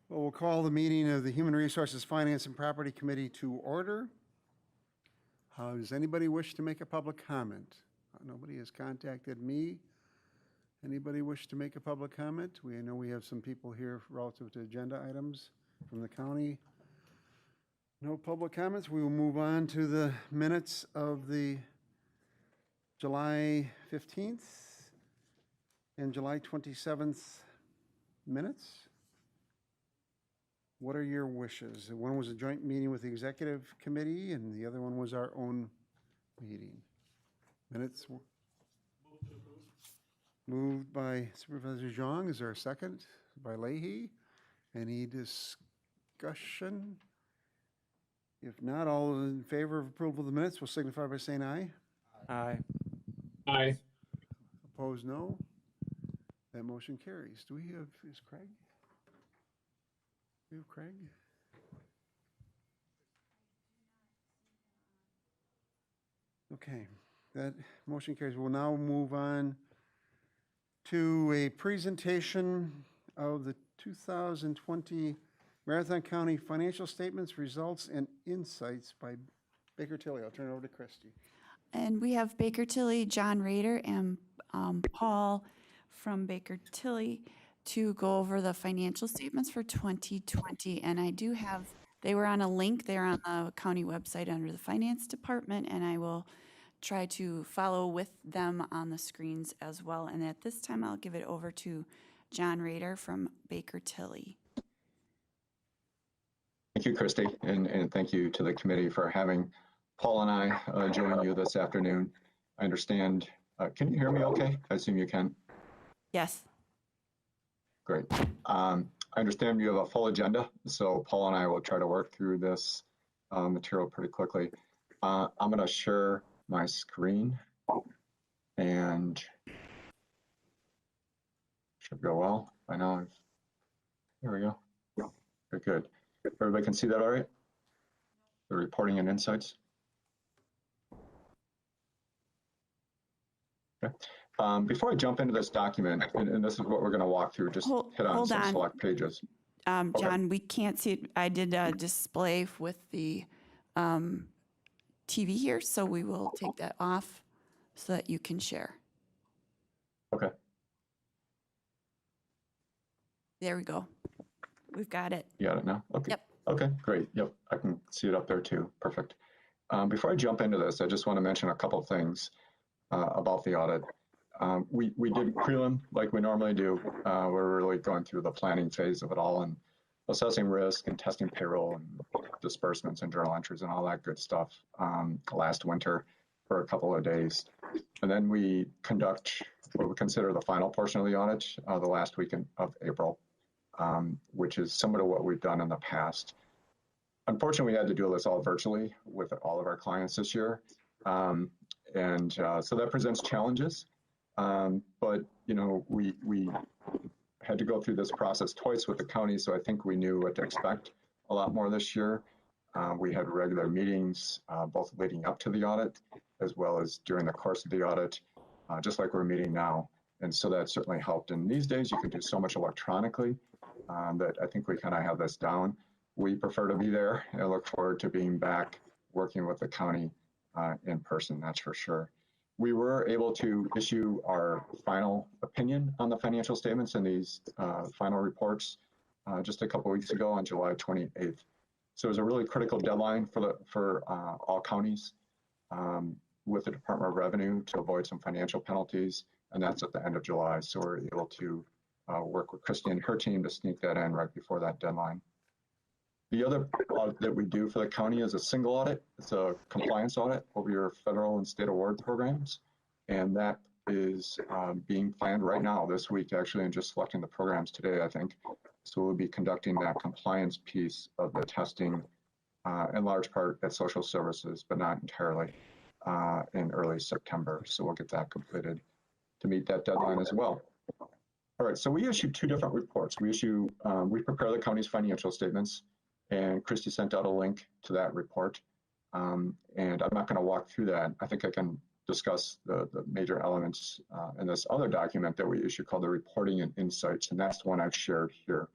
Well, we'll call the meeting of the Human Resources, Finance, and Property Committee to order. Does anybody wish to make a public comment? Nobody has contacted me. Anybody wish to make a public comment? We know we have some people here relative to agenda items from the county. No public comments. We will move on to the minutes of the July 15th and July 27th minutes. What are your wishes? One was a joint meeting with the executive committee and the other one was our own meeting. Minutes. Moved by Supervisor Zhang. Is there a second? By Leahy. Any discussion? If not, all in favor of approval of the minutes will signify by saying aye. Aye. Aye. Opposed, no. That motion carries. Do we have, is Craig? Do we have Craig? Okay, that motion carries. We'll now move on to a presentation of the 2020 Marathon County Financial Statements, Results, and Insights by Baker Tilly. I'll turn it over to Christy. And we have Baker Tilly, John Rader, and Paul from Baker Tilly to go over the financial statements for 2020. And I do have, they were on a link there on the county website under the finance department, and I will try to follow with them on the screens as well. And at this time, I'll give it over to John Rader from Baker Tilly. Thank you, Christy, and thank you to the committee for having Paul and I join you this afternoon. I understand, can you hear me okay? I assume you can. Yes. Great. I understand you have a full agenda, so Paul and I will try to work through this material pretty quickly. I'm going to share my screen and should go well by now. There we go. Very good. Everybody can see that all right? The reporting and insights. Okay. Before I jump into this document, and this is what we're going to walk through, just hit on some select pages. John, okay. We can't see it. I did a display with the TV here, so we will take that off so that you can share. Okay. There we go. We've got it. You got it now? Okay. Yep. Okay, great. Yep, I can see it up there too. Perfect. Before I jump into this, I just want to mention a couple of things about the audit. We did prelim like we normally do. We're really going through the planning phase of it all and assessing risk and testing payroll and disbursements and journal entries and all that good stuff last winter for a couple of days. And then we conduct what we consider the final portion of the audit the last week of April, which is similar to what we've done in the past. Unfortunately, we had to do this all virtually with all of our clients this year. So that presents challenges. But, you know, we had to go through this process twice with the county, so I think we knew what to expect a lot more this year. We had regular meetings, both leading up to the audit, as well as during the course of the audit, just like we're meeting now. And so that certainly helped. And these days, you can do so much electronically that I think we kind of have this down. We prefer to be there, and I look forward to being back working with the county in person, that's for sure. We were able to issue our final opinion on the financial statements and these final reports just a couple weeks ago on July 28th. So it was a really critical deadline for all counties with the Department of Revenue to avoid some financial penalties, and that's at the end of July. So we're able to work with Christy and her team to sneak that in right before that deadline. The other audit that we do for the county is a single audit. It's a compliance audit over your federal and state award programs. And that is being planned right now this week, actually, and just selecting the programs today, I think. So we'll be conducting that compliance piece of the testing in large part at social services, but not entirely in early September. So we'll get that completed to meet that deadline as well. All right, so we issue two different reports. We prepare the county's financial statements, and Christy sent out a link to that report. And I'm not going to walk through that. I think I can discuss the major elements in this other document that we issue called the Reporting and Insights, and that's the one I've shared here.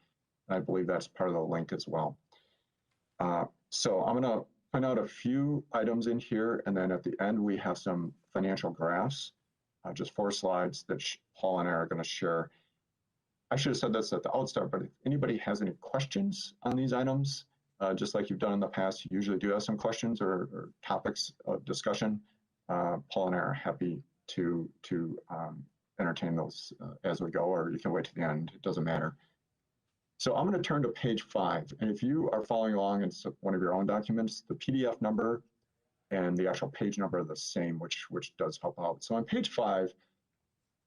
I believe that's part of the link as well. So I'm going to point out a few items in here, and then at the end we have some financial graphs, just 4 slides that Paul and I are going to share. I should have said this at the outstart, but if anybody has any questions on these items, just like you've done in the past, you usually do have some questions or topics of discussion. Paul and I are happy to entertain those as we go, or you can wait to the end, it doesn't matter. So I'm going to turn to page 5, and if you are following along in one of your own documents, the PDF number and the actual page number are the same, which does help out. So on page 5,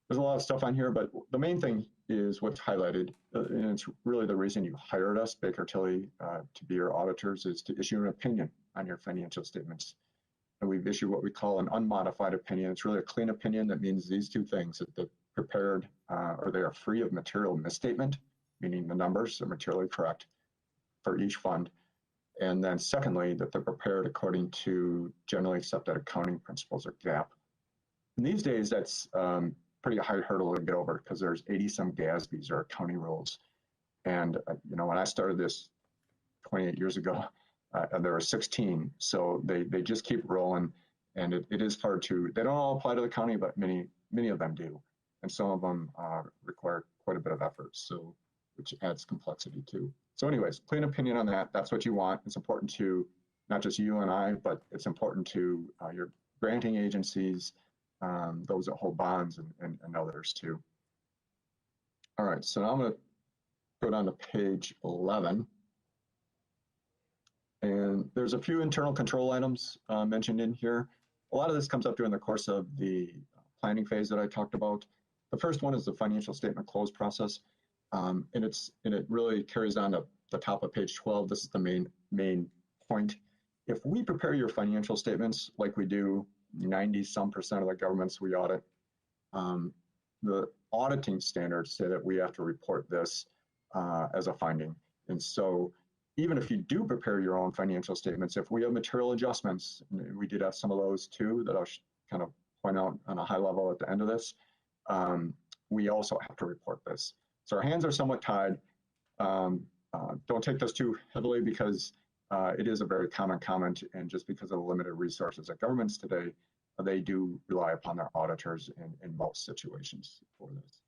there's a lot of stuff on here, but the main thing is what's highlighted, and it's really the reason you hired us, Baker Tilly, to be your auditors, is to issue an opinion on your financial statements. And we've issued what we call an unmodified opinion. It's really a clean opinion that means these 2 things, that they're prepared or they are free of material misstatement, meaning the numbers are materially correct for each fund. And then secondly, that they're prepared according to generally accepted accounting principles, or GAAP. And these days, that's pretty high hurdle to get over because there's 80-some GASBs, or accounting rules. And when I started this 28 years ago, there were 16. So they just keep rolling, and it is hard to. They don't all apply to the county, but many of them do, and some of them require quite a bit of effort. So, which adds complexity too. So anyways, clean opinion on that. That's what you want. It's important to not just you and I, but it's important to your granting agencies, those that hold bonds, and others too. All right, so now I'm going to go down to page 11. And there's a few internal control items mentioned in here. A lot of this comes up during the course of the planning phase that I talked about. The first one is the financial statement close process. And it really carries on to the top of page 12. This is the main point. If we prepare your financial statements like we do 90-some% of the governments we audit, the auditing standards say that we have to report this as a finding. And so even if you do prepare your own financial statements, if we have material adjustments, and we did have some of those too that I'll kind of point out on a high level at the end of this, we also have to report this. So our hands are somewhat tied. Don't take this too heavily because it is a very common comment, and just because of the limited resources of governments today, they do rely upon their auditors in most situations for this.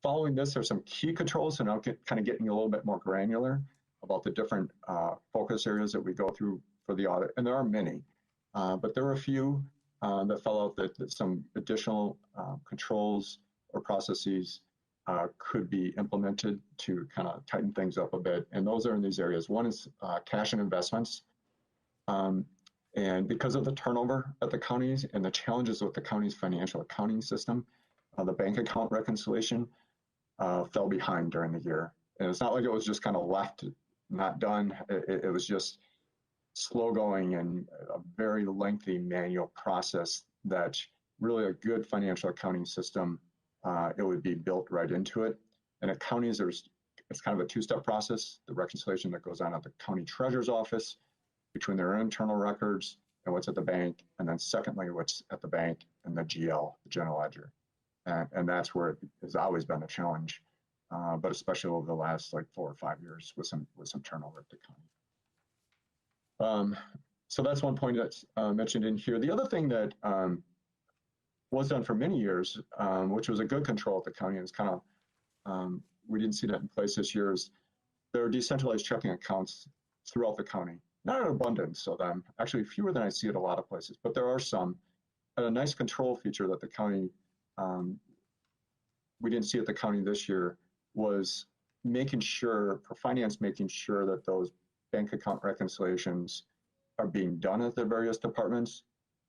Following this are some key controls, and I'll kind of getting a little bit more granular about the different focus areas that we go through for the audit, and there are many, but there are a few that fell out that some additional controls or processes could be implemented to kind of tighten things up a bit, and those are in these areas. One is cash and investments, and because of the turnover at the counties and the challenges with the county's financial accounting system, the bank account reconciliation fell behind during the year. And it's not like it was just kind of left, not done. It was just slow going and a very lengthy manual process that really a good financial accounting system, it would be built right into it. And at counties, it's kind of a 2-step process, the reconciliation that goes on at the county treasurer's office between their internal records and what's at the bank, and then secondly, what's at the bank and the GL, the general ledger. And that's where it has always been a challenge, but especially over the last like 4 or 5 years with some turnover at the county. So that's one point that's mentioned in here. The other thing that was done for many years, which was a good control at the county, and it's kind of, we didn't see that in place this year, is there are decentralized checking accounts throughout the county. Not an abundance of them, actually fewer than I see at a lot of places, but there are some. And a nice control feature that the county, we didn't see at the county this year, was making sure, for finance, making sure that those bank account reconciliations are being done at the various departments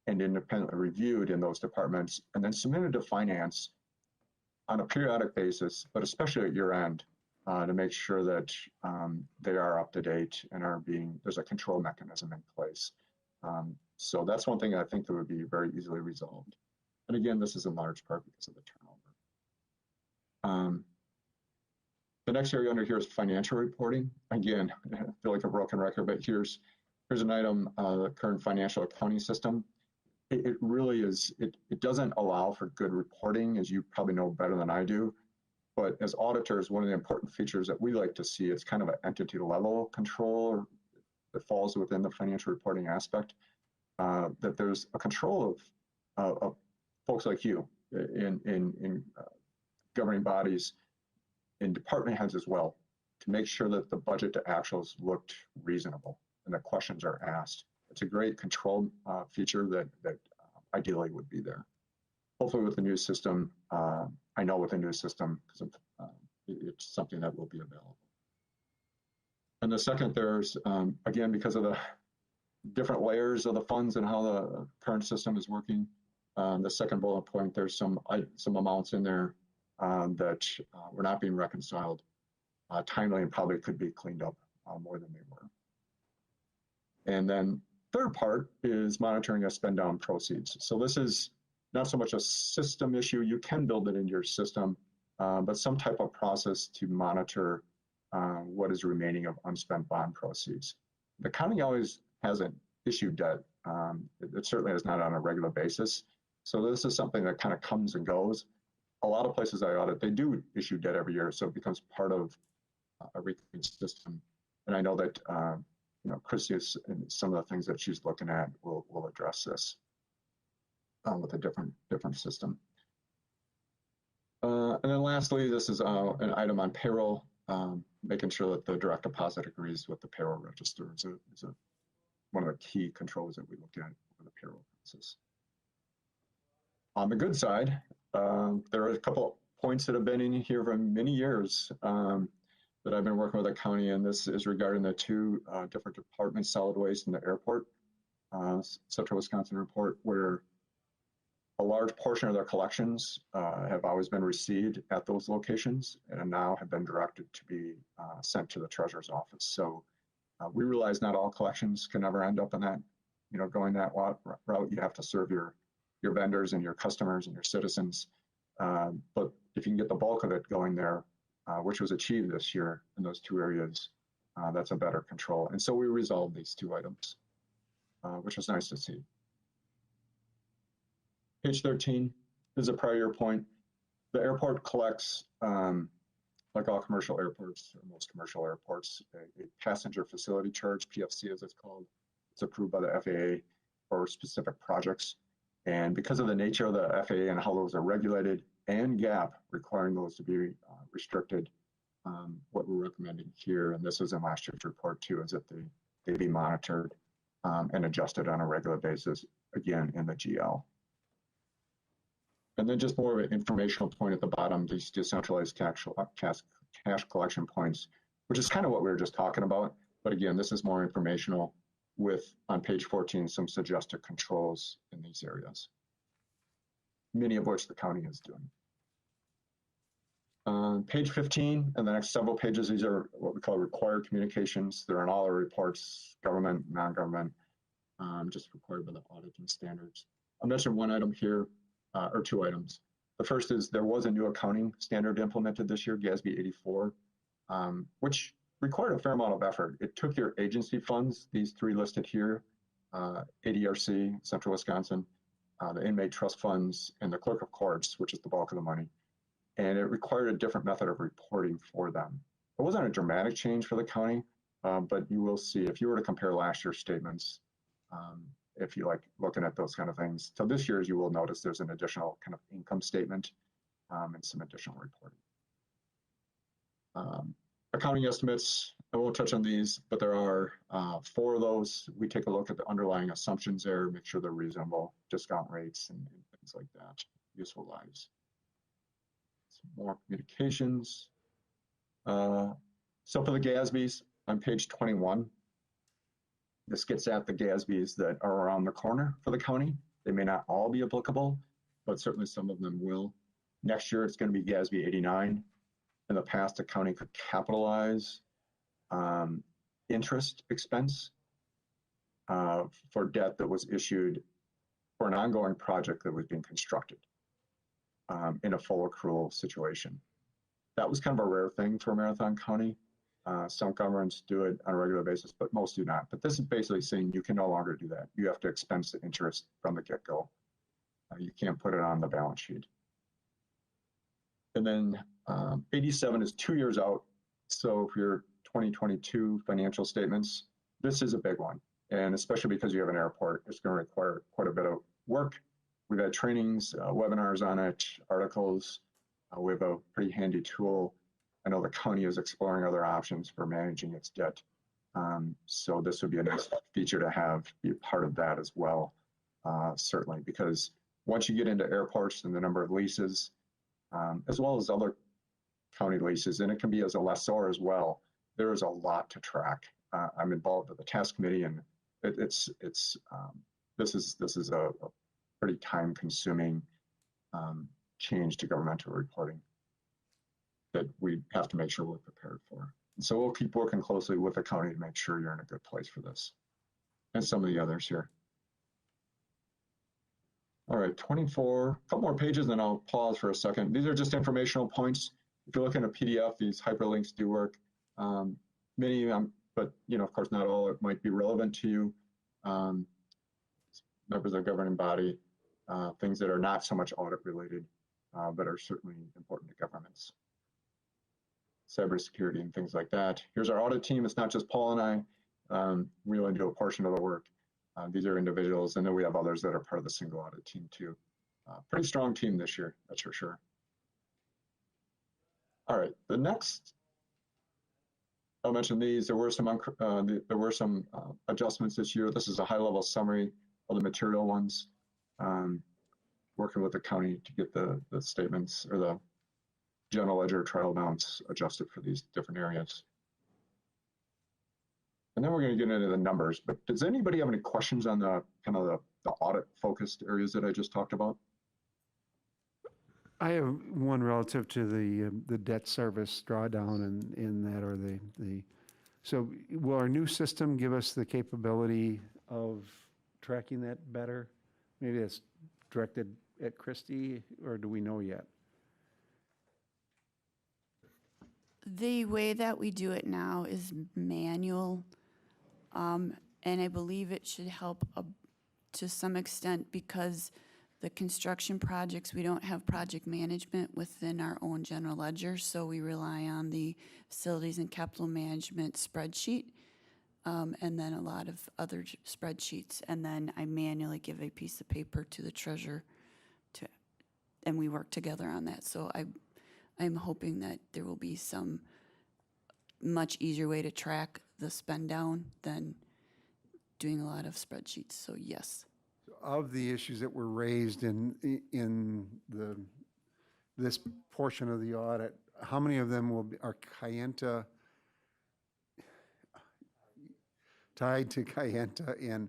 and independently reviewed in those departments, and then submitted to finance on a periodic basis, but especially at year end, to make sure that they are up to date and there's a control mechanism in place. So that's one thing I think that would be very easily resolved. And again, this is in large part because of the turnover. The next area under here is financial reporting. Again, I feel like a broken record, but here's an item, the current financial accounting system. It really is, it doesn't allow for good reporting, as you probably know better than I do. But as auditors, one of the important features that we like to see, it's kind of an entity level control that falls within the financial reporting aspect, that there's a control of folks like you in governing bodies, in department heads as well, to make sure that the budget to actuals looked reasonable and that questions are asked. It's a great control feature that ideally would be there. Hopefully with the new system, I know with the new system, because it's something that will be available. And the second, there's, again, because of the different layers of the funds and how the current system is working, the second bullet point, there's some amounts in there that were not being reconciled timely and probably could be cleaned up more than they were. And then third part is monitoring of spend down proceeds. So this is not so much a system issue. You can build it into your system, but some type of process to monitor what is remaining of unspent bond proceeds. The county always hasn't issued debt. It certainly is not on a regular basis. So this is something that kind of comes and goes. A lot of places I audit, they do issue debt every year, so it becomes part of a recurring system. And I know that Christy and some of the things that she's looking at will address this with a different system. And then lastly, this is an item on payroll, making sure that the direct deposit agrees with the payroll register is one of the key controls that we look at for the payroll process. On the good side, there are a couple points that have been in here for many years that I've been working with the county, and this is regarding the two different departments, solid waste and the airport, Central Wisconsin report, where a large portion of their collections have always been received at those locations and now have been directed to be sent to the treasurer's office. So we realize not all collections can ever end up in that, going that route. You have to serve your vendors and your customers and your citizens. But if you can get the bulk of it going there, which was achieved this year in those two areas, that's a better control. And so we resolved these two items, which was nice to see. Page 13 is a prior year point. The airport collects, like all commercial airports, or most commercial airports, a passenger facility charge, PFC as it's called. It's approved by the FAA for specific projects. And because of the nature of the FAA and how those are regulated, and GAAP requiring those to be restricted, what we're recommending here, and this was in last year's report too, is that they be monitored and adjusted on a regular basis, again, in the GL. And then just more of an informational point at the bottom, these decentralized cash collection points, which is kind of what we were just talking about. But again, this is more informational with, on page 14, some suggested controls in these areas, many of which the county is doing. Page 15 and the next several pages, these are what we call required communications. They're in all our reports, government, non-government, just required by the auditing standards. I'll mention one item here, or two items. The first is there was a new accounting standard implemented this year, GASB 84, which required a fair amount of effort. It took your agency funds, these three listed here, ADRC, Central Wisconsin, the inmate trust funds, and the clerk of courts, which is the bulk of the money. And it required a different method of reporting for them. It wasn't a dramatic change for the county, but you will see if you were to compare last year's statements, if you like looking at those kind of things. So this year's, you will notice there's an additional kind of income statement and some additional reporting. Accounting estimates, I won't touch on these, but there are 4 of those. We take a look at the underlying assumptions there, make sure they're reasonable, discount rates and things like that, useful lives. Some more communications. So for the GASBs on page 21, this gets at the GASBs that are around the corner for the county. They may not all be applicable, but certainly some of them will. Next year, it's going to be GASB 89. In the past, the county could capitalize interest expense for debt that was issued for an ongoing project that was being constructed in a full accrual situation. That was kind of a rare thing for Marathon County. Some governments do it on a regular basis, but most do not. But this is basically saying you can no longer do that. You have to expense the interest from the get-go. You can't put it on the balance sheet. And then 87 is 2 years out. So for your 2022 financial statements, this is a big one. And especially because you have an airport, it's going to require quite a bit of work. We've had trainings, webinars on it, articles. We have a pretty handy tool. I know the county is exploring other options for managing its debt. So this would be a nice feature to have be a part of that as well, certainly, because once you get into airports and the number of leases, as well as other county leases, and it can be as a lessor as well, there is a lot to track. I'm involved with the task committee, and this is a pretty time-consuming change to governmental reporting that we have to make sure we're prepared for. And so we'll keep working closely with the county to make sure you're in a good place for this, and some of the others here. All right, 24, a couple more pages, then I'll pause for a second. These are just informational points. If you're looking at a PDF, these hyperlinks do work. Many of them, but of course, not all, it might be relevant to you. Members of the governing body, things that are not so much audit related, but are certainly important to governments. Cybersecurity and things like that. Here's our audit team. It's not just Paul and I. We only do a portion of the work. These are individuals, and then we have others that are part of the single audit team too. Pretty strong team this year, that's for sure. All right, the next, I'll mention these. There were some adjustments this year. This is a high-level summary of the material ones. Working with the county to get the statements or the general ledger trial balance adjusted for these different areas. And then we're going to get into the numbers, but does anybody have any questions on the kind of the audit focused areas that I just talked about? I have one relative to the debt service drawdown and in that, or so will our new system give us the capability of tracking that better? Maybe that's directed at Christy, or do we know yet? The way that we do it now is manual, and I believe it should help to some extent because the construction projects, we don't have project management within our own general ledger, so we rely on the facilities and capital management spreadsheet, and then a lot of other spreadsheets, and then I manually give a piece of paper to the treasurer, and we work together on that. So I'm hoping that there will be some much easier way to track the spend down than doing a lot of spreadsheets, so yes. Of the issues that were raised in this portion of the audit, how many of them are Kayenta, tied to Kayenta? And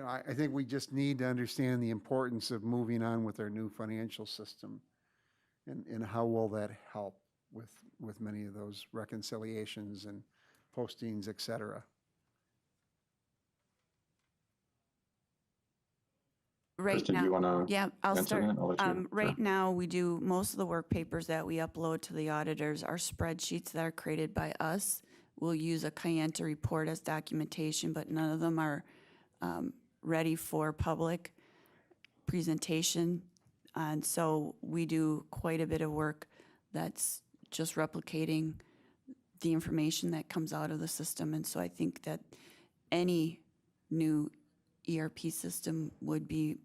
I think we just need to understand the importance of moving on with our new financial system, and how will that help with many of those reconciliations and postings, et cetera. Right Kristen, now, do you want to yeah, I'll answer start. that? I'll let you. Right now, we do most of the work papers that we upload to the auditors are spreadsheets that are created by us. We'll use a Kayenta report as documentation, but none of them are ready for public presentation. And so we do quite a bit of work that's just replicating the information that comes out of the system. And so I think that any new ERP system would be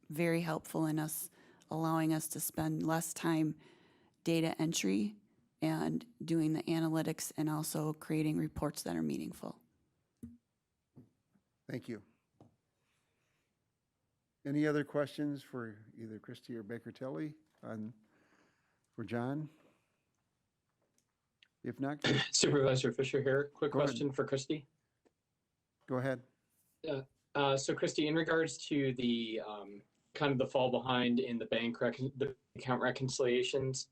very helpful in us, allowing us to spend less time data entry and doing the analytics and also creating reports that are meaningful. Thank you. Any other questions for either Christy or Baker Tilly for John? If not, Supervisor Fisher here. Quick Go ahead. question for Christy. go ahead. So Christy, in regards to the kind of the fall behind in the the account reconciliations,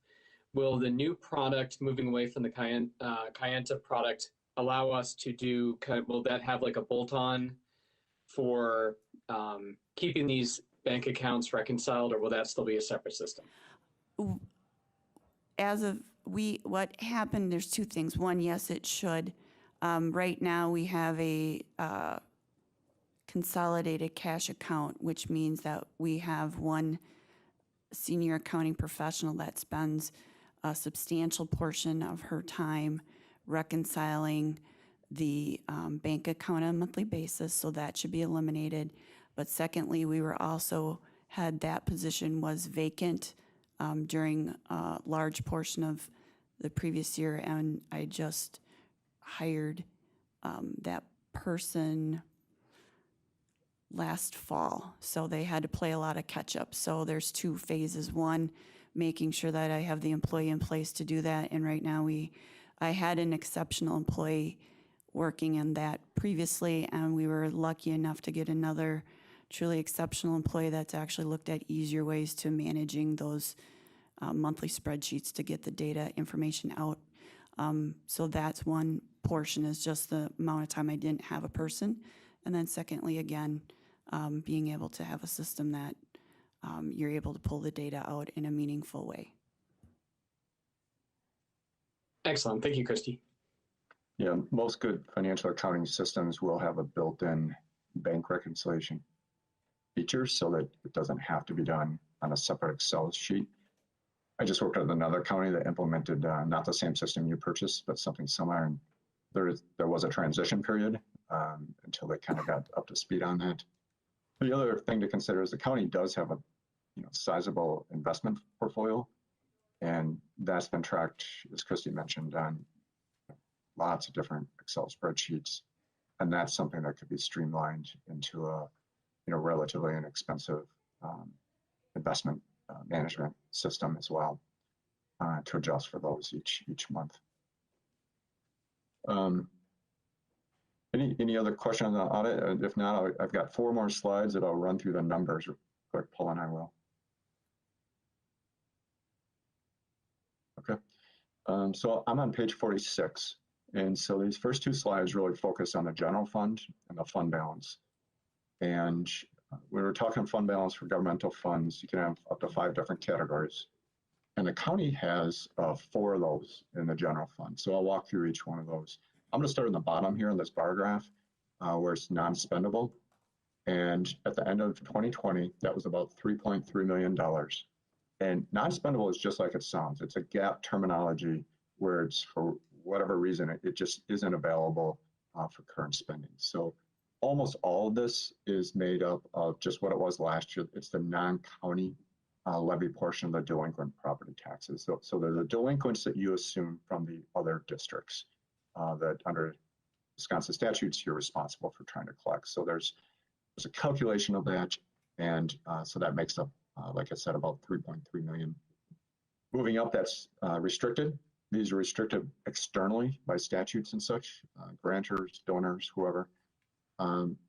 will the new product moving away from the Kayenta product allow us to do, will that have like a bolt-on for keeping these bank accounts reconciled, or will that still be a separate system? As of what happened, there's two things. One, yes, it should. Right now, we have a consolidated cash account, which means that we have one senior accounting professional that spends a substantial portion of her time reconciling the bank account on a monthly basis, so that should be eliminated. But secondly, we were also had that position was vacant during a large portion of the previous year, and I just hired that person last fall. So they had to play a lot of catch up. So there's two phases. One, making sure that I have the employee in place to do that. And right now I had an exceptional employee working in that previously, and we were lucky enough to get another truly exceptional employee that's actually looked at easier ways to managing those monthly spreadsheets to get the data information out. So that's one portion, is just the amount of time I didn't have a person. And then secondly, again, being able to have a system that you're able to pull the data out in a meaningful way. Excellent. Thank you, Christy. Yeah, most good financial accounting systems will have a built-in bank reconciliation feature so that it doesn't have to be done on a separate Excel sheet. I just worked at another county that implemented not the same system you purchased, but something similar. And there was a transition period until they kind of got up to speed on that. The other thing to consider is the county does have a sizable investment portfolio, and that's been tracked, as Christy mentioned, on lots of different Excel spreadsheets, and that's something that could be streamlined into a relatively inexpensive investment management system as well to adjust for those each month. Any other questions on the audit? If not, I've got 4 more slides that I'll run through the numbers. Quick, Paul and I will. Okay, so I'm on page 46. And so these first 2 slides really focus on the general fund and the fund balance. And when we're talking fund balance for governmental funds, you can have up to 5 different categories. And the county has 4 of those in the general fund. So I'll walk through each one of those. I'm going to start in the bottom here in this bar graph where it's non-spendable. And at the end of 2020, that was about $3.3 million. And non-spendable is just like it sounds. It's a GAAP terminology where it's, for whatever reason, it just isn't available for current spending. So almost all of this is made up of just what it was last year. It's the non-county levy portion of the delinquent property taxes. So they're the delinquents that you assume from the other districts that under Wisconsin statutes, you're responsible for trying to collect. So there's a calculation of that. And so that makes up, like I said, about 3.3 million. Moving up, that's restricted. These are restricted externally by statutes and such, grantors, donors, whoever.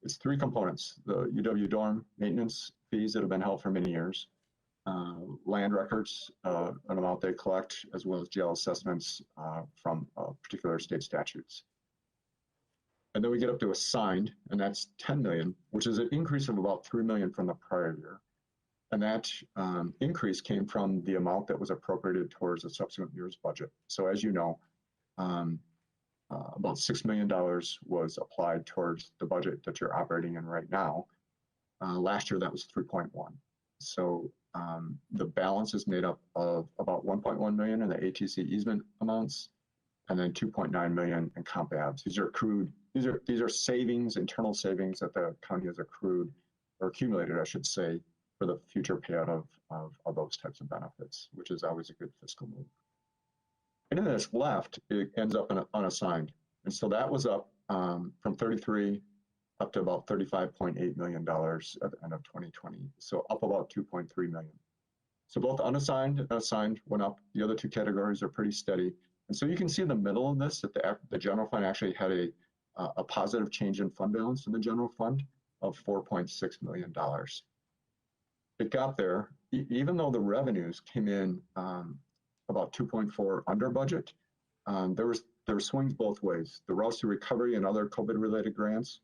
It's 3 components: the UW dorm maintenance fees that have been held for many years, land records, an amount they collect, as well as jail assessments from particular state statutes. And then we get up to assigned, and that's 10 million, which is an increase of about 3 million from the prior year. And that increase came from the amount that was appropriated towards the subsequent year's budget. So as you know, about $6 million was applied towards the budget that you're operating in right now. Last year, that was 3.1. So the balance is made up of about 1.1 million in the ATC easement amounts, and then 2.9 million in comp abs. These are accrued. These are savings, internal savings that the county has accrued or accumulated, I should say, for the future payout of those types of benefits, which is always a good fiscal move. And then that's left, it ends up in unassigned. And so that was up from 33 up to about $35.8 million at the end of 2020. So up about 2.3 million. So both unassigned and assigned went up. The other 2 categories are pretty steady. And so you can see in the middle of this that the general fund actually had a positive change in fund balance in the general fund of $4.6 million. It got there, even though the revenues came in about 2.4 under budget. There were swings both ways. The routes to recovery and other COVID-related grants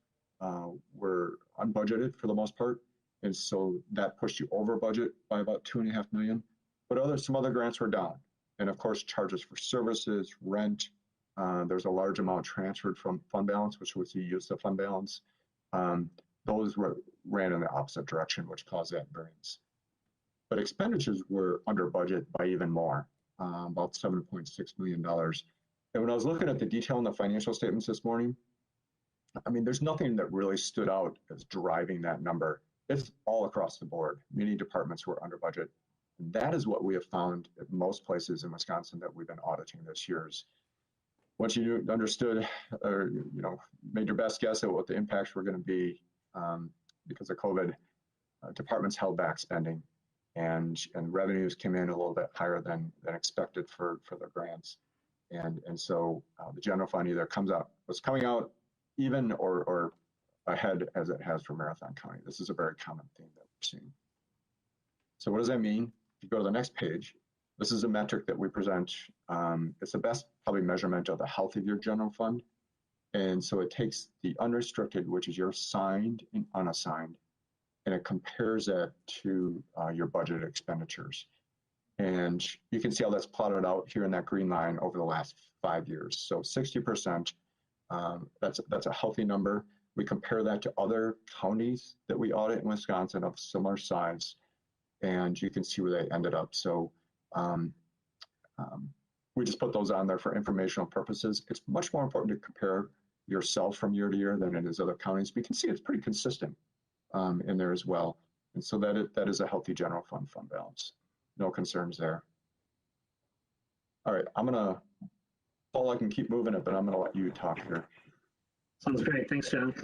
were unbudgeted for the most part, and so that pushed you over budget by about $2.5 million. But some other grants were down, and of course charges for services, rent. There's a large amount transferred from fund balance, which was the use of fund balance. Those ran in the opposite direction, which caused that variance. But expenditures were under budget by even more. about $7.6 million. And when I was looking at the detail in the financial statements this morning, I mean, there's nothing that really stood out as driving that number. It's all across the board. Many departments were under budget. And that is what we have found at most places in Wisconsin that we've been auditing this year. Once you understood or made your best guess at what the impacts were going to be because of COVID, departments held back spending and revenues came in a little bit higher than expected for their grants. And so the general fund either was coming out even or ahead as it has for Marathon County. This is a very common theme that we're seeing. So what does that mean? If you go to the next page, this is a metric that we present. It's the best probably measurement of the health of your general fund. And so it takes the unrestricted, which is your assigned and unassigned, and it compares that to your budgeted expenditures. And you can see how that's plotted out here in that green line over the last 5 years. So 60%, that's a healthy number. We compare that to other counties that we audit in Wisconsin of similar size, and you can see where they ended up. So we just put those on there for informational purposes. It's much more important to compare yourself from year to year than it is other counties. We can see it's pretty consistent in there as well. And so that is a healthy general fund balance. No concerns there. All right, Paul, I can keep moving it, but I'm gonna let you talk here. Sounds great. Thanks, John.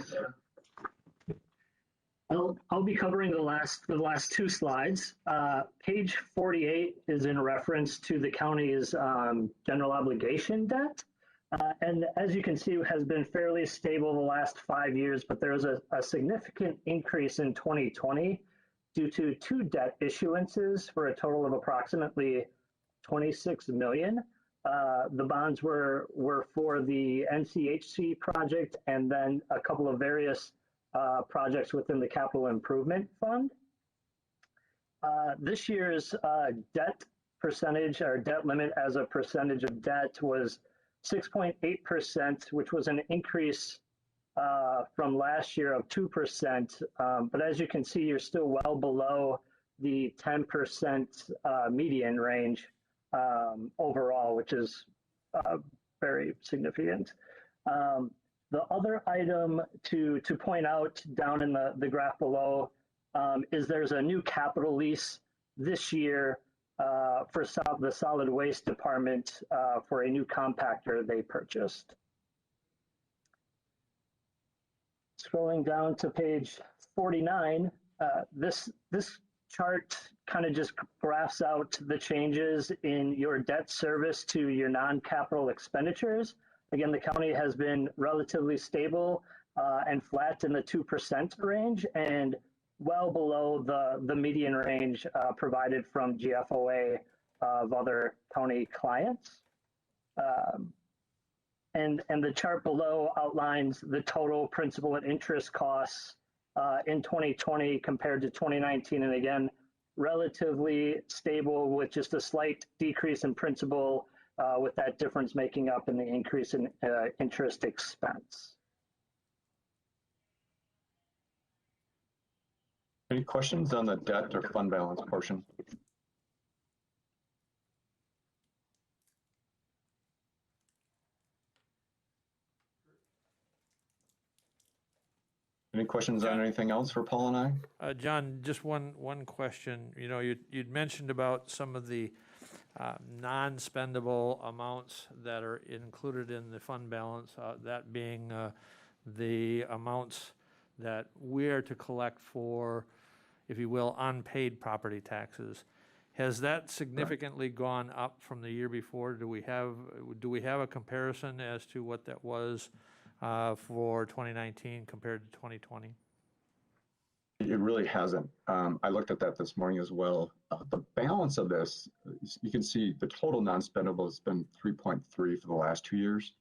I'll be covering the last two slides. Page 48 is in reference to the county's general obligation debt. And as you can see, has been fairly stable the last 5 years, but there was a significant increase in 2020 due to 2 debt issuances for a total of approximately $26 million. The bonds were for the NCHC project and then a couple of various projects within the Capital Improvement Fund. This year's debt percentage or debt limit as a percentage of debt was 6.8%, which was an increase from last year of 2%. But as you can see, you're still well below the 10% median range overall, which is very significant. The other item to point out down in the graph below is there's a new capital lease this year for the solid waste department for a new compactor they purchased. Scrolling down to page 49, this chart kind of just graphs out the changes in your debt service to your non-capital expenditures. Again, the county has been relatively stable and flat in the 2% range and well below the median range provided from GFOA of other county clients. And the chart below outlines the total principal and interest costs in 2020 compared to 2019. And again, relatively stable with just a slight decrease in principal with that difference making up in the increase in interest expense. Any questions on the debt or fund balance portion? Any questions on anything else for Paul and I? John, just one question. You know, you'd mentioned about some of the non-spendable amounts that are included in the fund balance, that being the amounts that we're to collect for, if you will, unpaid property taxes. Has that significantly gone up from the year before? Do we have a comparison as to what that was for 2019 compared to 2020? It really hasn't. I looked at that this morning as well. The balance of this, you can see the total non-spendable has been 3.3 for the last 2 years.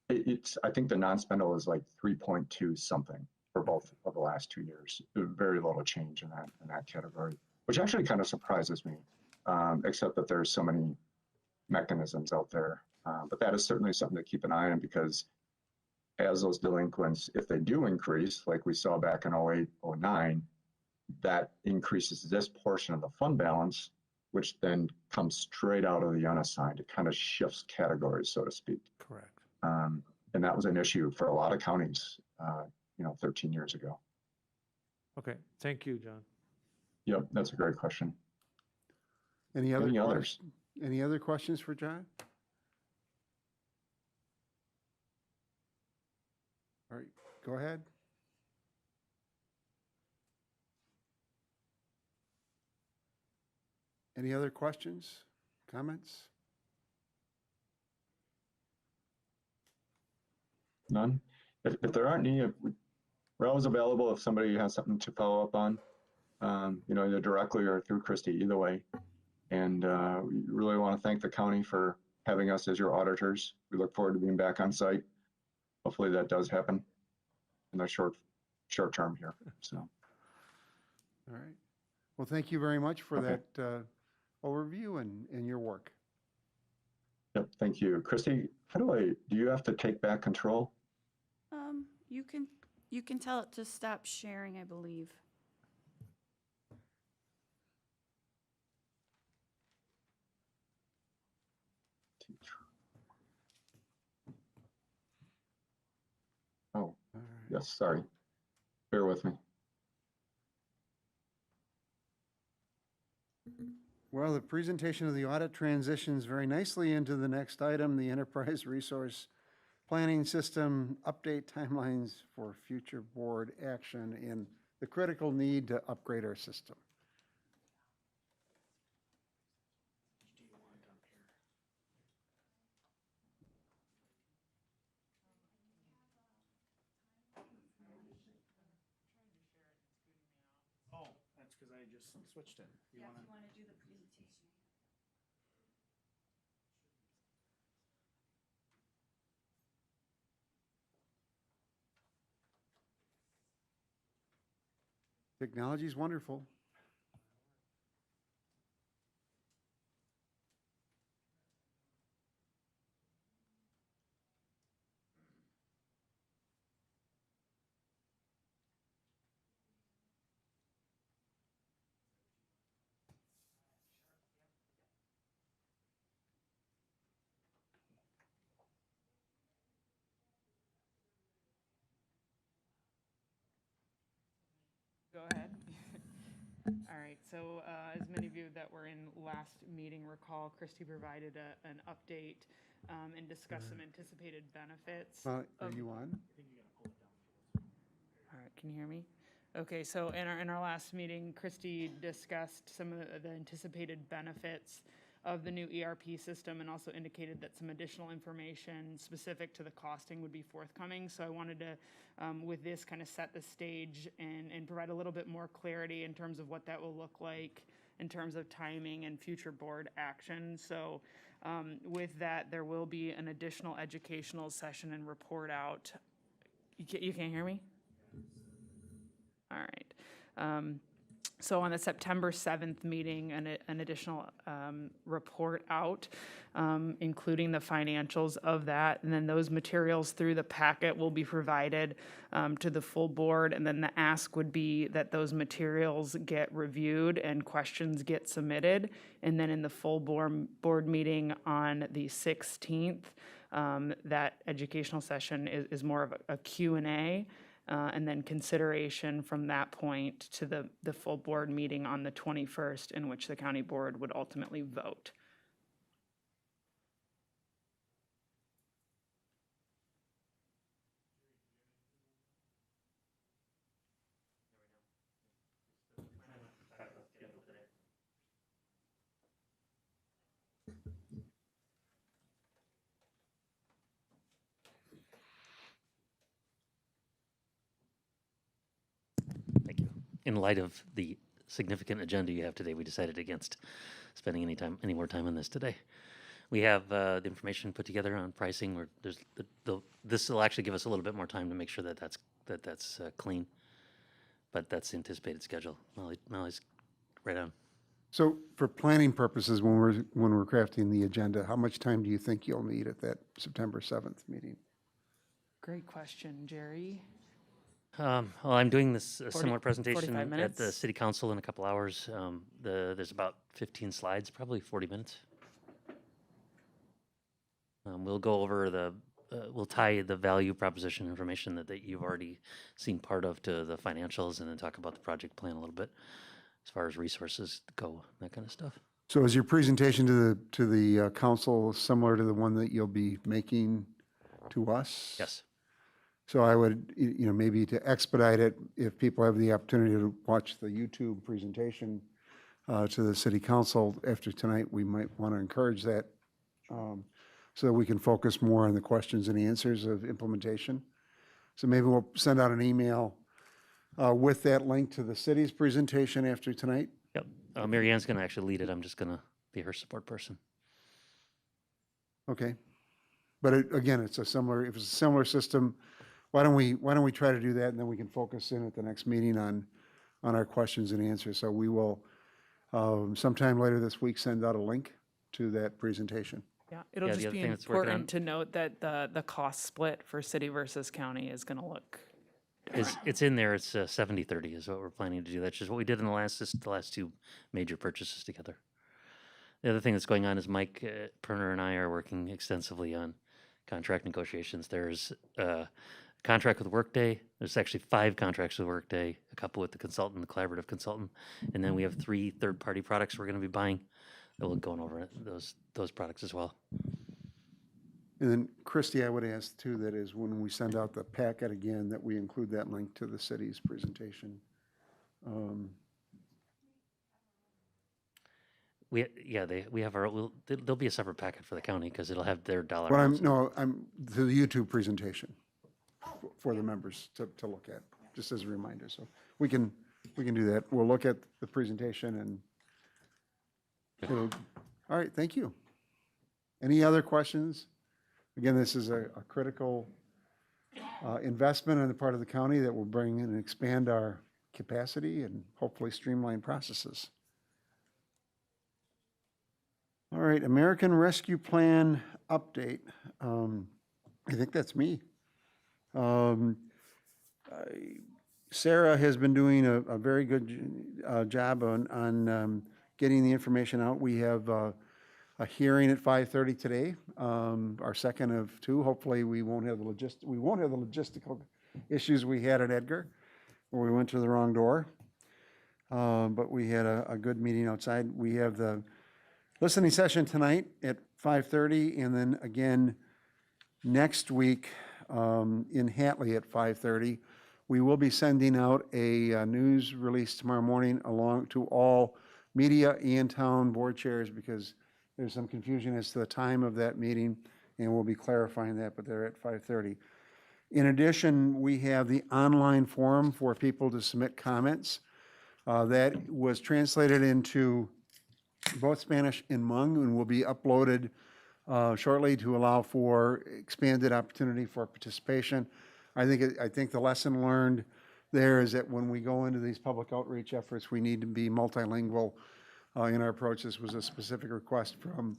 I think the non-spendable is like 3.2 something for both of the last 2 years. Very little change in that category, which actually kind of surprises me, except that there's so many mechanisms out there. But that is certainly something to keep an eye on, because as those delinquents, if they do increase, like we saw back in 08, 09, that increases this portion of the fund balance, which then comes straight out of the unassigned. It kind of shifts categories, so to speak. Correct. And that was an issue for a lot of counties, 13 years ago. Okay, thank you, John. Yep, that's a great question. Any other Any others? Any other questions for John? All right, go ahead. Any other questions, comments? None? If there aren't any, we're always available if somebody has something to follow up on, either directly or through Christy, either way. And we really want to thank the county for having us as your auditors. We look forward to being back on site. Hopefully that does happen in the short term here. So. All right. Well, thank you very much for Okay. that overview and your work. Yep, thank you. Christy, do you have to take back control? You can tell it to stop sharing, I believe. Oh, All right. yes, sorry. Bear with me. Well, the presentation of the audit transitions very nicely into the next item, the Enterprise Resource Planning System update timelines for future board action and the critical need to upgrade our system. Oh, that's because I just switched it. You wanna? want to do the presentation. Technology is wonderful. Go ahead. All right, so as many of you that were in last meeting recall, Christy provided an update and discussed some anticipated benefits. Are of- you on? All right, can you hear me? Okay, so in our last meeting, Christy discussed some of the anticipated benefits of the new ERP system and also indicated that some additional information specific to the costing would be forthcoming. So I wanted to, with this, kind of set the stage and provide a little bit more clarity in terms of what that will look like in terms of timing and future board action. So with that, there will be an additional educational session and report out. You can't hear me? All right. So on the September 7th meeting, an additional report out, including the financials of that. And then those materials through the packet will be provided to the full board. And then the ask would be that those materials get reviewed and questions get submitted. And then in the full board meeting on the 16th, that educational session is more of a Q&A. And then consideration from that point to the full board meeting on the 21st, in which the county board would ultimately vote. Thank you. In light of the significant agenda you have today, we decided against spending any more time on this today. We have the information put together on pricing. Where there's this will actually give us a little bit more time to make sure that that's clean. But that's the anticipated schedule. Molly's right on. So for planning purposes, when we're crafting the agenda, how much time do you think you'll need at that September 7th meeting? Great question, Jerry. Well, I'm doing this 40 similar presentation 45 at the minutes? city council in a couple hours. There's about 15 slides, probably 40 minutes. We'll go over we'll tie the value proposition information that you've already seen part of to the financials, and then talk about the project plan a little bit as far as resources go, that kind of stuff. So is your presentation to the council similar to the one that you'll be making to us? Yes. So I would, maybe to expedite it, if people have the opportunity to watch the YouTube presentation to the city council after tonight, we might want to encourage that so that we can focus more on the questions and answers of implementation. So maybe we'll send out an email with that link to the city's presentation after tonight. Yep. Mary Ann's going to actually lead it. I'm just going to be her support person. Okay. But again, if it's a similar system, why don't we try to do that, and then we can focus in at the next meeting on our questions and answers. So we will sometime later this week send out a link to that presentation. Yeah, it'll Yeah, the just other be thing that's working on- important to note that the cost split for city versus county is going to look It's in there. It's 70-30 is what we're planning to do. That's just what we did in the last two major purchases together. The other thing that's going on is Mike Perner and I are working extensively on contract negotiations. There's a contract with Workday. There's actually 5 contracts with Workday, a couple with the consultant, the collaborative consultant, and then we have 3 third-party products we're going to be buying. That we'll go over those products as well. And then, Christy, I would ask too, that is when we send out the packet again, that we include that link to the city's presentation. We have there'll be a separate packet for the county because it'll have their dollar But amounts. I'm to the YouTube presentation for the members to look at, just as a reminder. So we can do that. We'll look at the presentation and all right, thank you. Any other questions? Again, this is a critical investment on the part of the county that will bring and expand our capacity and hopefully streamline processes. All right, American Rescue Plan update. I think that's me. Sarah has been doing a very good job on getting the information out. We have a hearing at 5:30 today, our second of 2. Hopefully, we won't have the logistical issues we had at Edgar, where we went to the wrong door. But we had a good meeting outside. We have the listening session tonight at 5:30, and then again next week in Hatley at 5:30. We will be sending out a news release tomorrow morning along to all media and town board chairs, because there's some confusion as to the time of that meeting, and we'll be clarifying that, but they're at 5:30. In addition, we have the online forum for people to submit comments. That was translated into both Spanish and Hmong and will be uploaded shortly to allow for expanded opportunity for participation. I think the lesson learned there is that when we go into these public outreach efforts, we need to be multilingual in our approach. This was a specific request from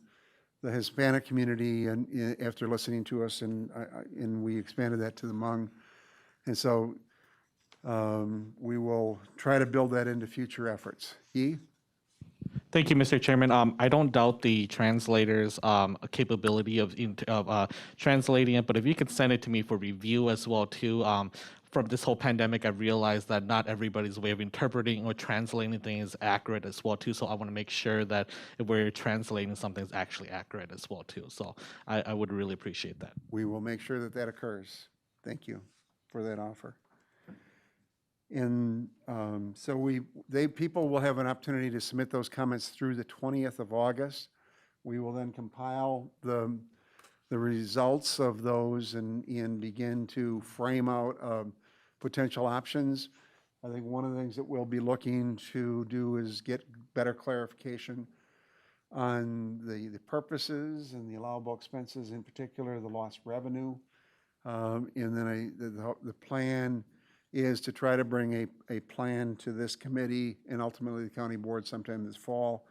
the Hispanic community, and after listening to us, and we expanded that to the Hmong. And so we will try to build that into future efforts. Yi? Thank you, Mr. Chairman. I don't doubt the translator's capability of translating it, but if you could send it to me for review as well too. From this whole pandemic, I've realized that not everybody's way of interpreting or translating things is accurate as well too. So I want to make sure that if we're translating something, it's actually accurate as well too. So I would really appreciate that. We will make sure that occurs. Thank you for that offer. And so people will have an opportunity to submit those comments through the 20th of August. We will then compile the results of those and begin to frame out potential options. I think one of the things that we'll be looking to do is get better clarification on the purposes and the allowable expenses, in particular the lost revenue. And then the plan is to try to bring a plan to this committee and ultimately the county board sometime this fall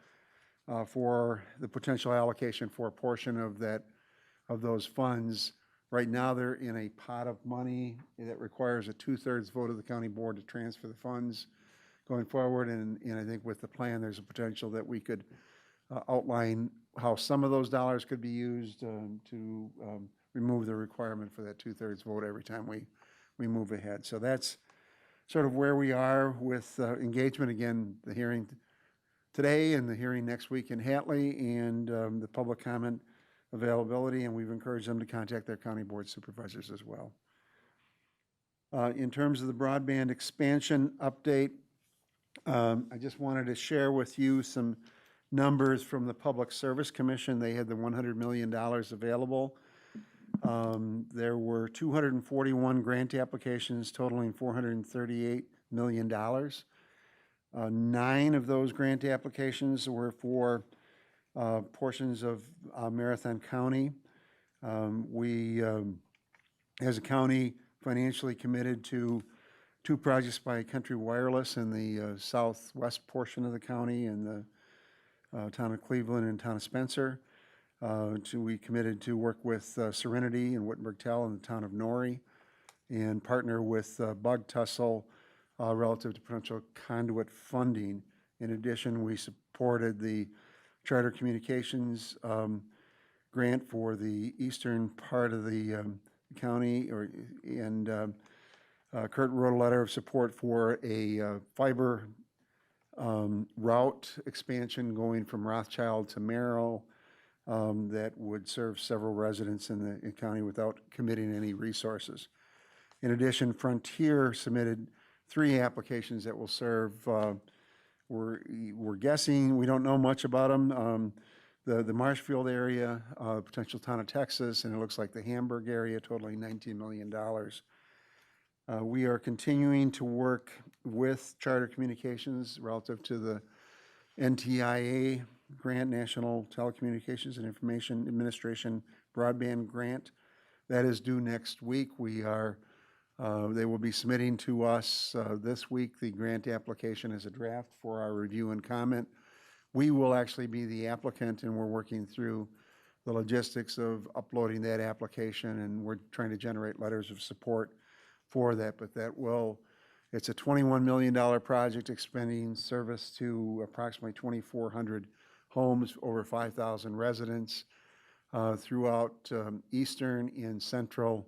for the potential allocation for a portion of those funds Right now, they're in a pot of money that requires a 2/3 vote of the county board to transfer the funds going forward. And I think with the plan, there's a potential that we could outline how some of those dollars could be used to remove the requirement for that 2/3 vote every time we move ahead. So that's sort of where we are with engagement. Again, the hearing today and the hearing next week in Hatley, and the public comment availability, and we've encouraged them to contact their county board supervisors as well. In terms of the broadband expansion update, I just wanted to share with you some numbers from the Public Service Commission. They had the $100 million available. There were 241 grant applications totaling $438 million. 9 of those grant applications were for portions of Marathon County. We, as a county, financially committed to 2 projects by Country Wireless in the southwest portion of the county, in the town of Cleveland and town of Spencer. We committed to work with Serenity and Wittenberg-Tell in the town of Norrie, and partner with Bug Tussle relative to potential conduit funding. In addition, we supported the Charter Communications grant for the eastern part of the county, and Kurt wrote a letter of support for a fiber route expansion going from Rothschild to Merrill that would serve several residents in the county without committing any resources. In addition, Frontier submitted 3 applications that will serve, we're guessing, we don't know much about them, the Marshfield area, potential town of Texas, and it looks like the Hamburg area, totaling $19 million. We are continuing to work with Charter Communications relative to the NTIA grant, National Telecommunications and Information Administration Broadband Grant. That is due next week. They will be submitting to us this week the grant application as a draft for our review and comment. We will actually be the applicant, and we're working through the logistics of uploading that application, and we're trying to generate letters of support for that. But it's a $21 million project expanding service to approximately 2,400 homes, over 5,000 residents throughout eastern and central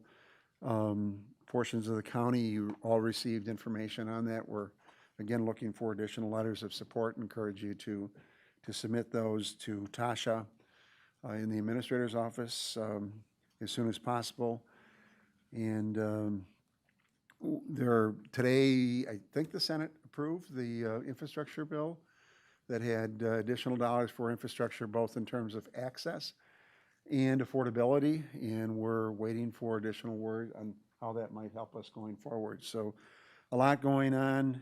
portions of the county. You all received information on that. We're, again, looking for additional letters of support. Encourage you to submit those to Tasha in the administrator's office as soon as possible. And today, I think the Senate approved the infrastructure bill that had additional dollars for infrastructure, both in terms of access and affordability, and we're waiting for additional word on how that might help us going forward. So a lot going on,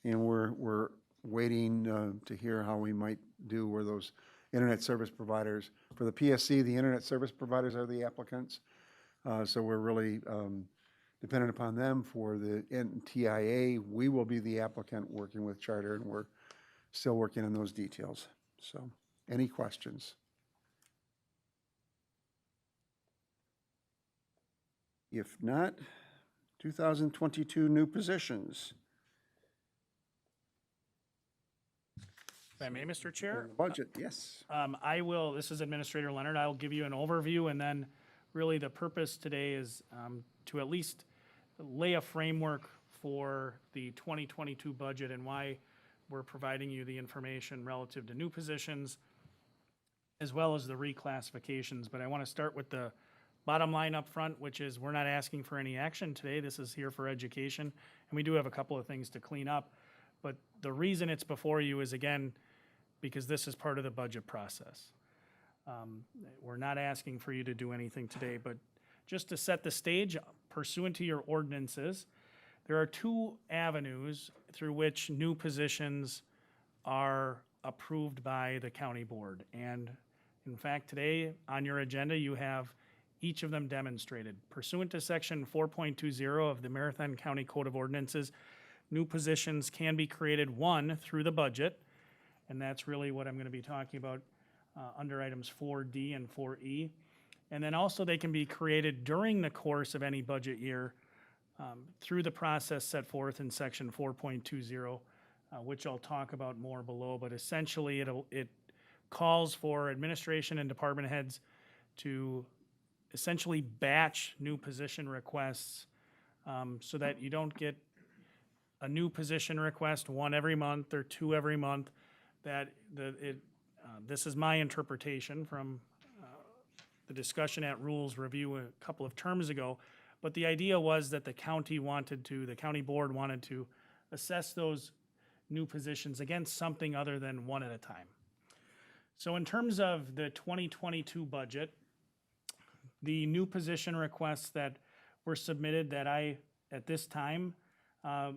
and we're waiting to hear how we might do where those internet service providers, for the PSC, the internet service providers are the applicants. So we're really dependent upon them. For the NTIA, we will be the applicant working with Charter, and we're still working on those details. So any questions? If not, 2022 new positions. If I may, Mr. Chair? Budget, yes. This is Administrator Leonard. I'll give you an overview, and then really the purpose today is to at least lay a framework for the 2022 budget and why we're providing you the information relative to new positions, as well as the reclassifications. But I want to start with the bottom line up front, which is we're not asking for any action today. This is here for education, and we do have a couple of things to clean up. But the reason it's before you is, again, because this is part of the budget process. We're not asking for you to do anything today, but just to set the stage, pursuant to your ordinances, there are 2 avenues through which new positions are approved by the county board. And in fact, today on your agenda, you have each of them demonstrated. Pursuant to section 4.20 of the Marathon County Code of Ordinances, new positions can be created, 1, through the budget, and that's really what I'm going to be talking about under items 4D and 4E. And then also they can be created during the course of any budget year through the process set forth in section 4.20, which I'll talk about more below. But essentially, it calls for administration and department heads to essentially batch new position requests so that you don't get a new position request, one every month or two every month. This is my interpretation from the discussion at rules review a couple of terms ago. But the idea was that the county board wanted to assess those new positions against something other than one at a time. So in terms of the 2022 budget, the new position requests that were submitted that I, at this time,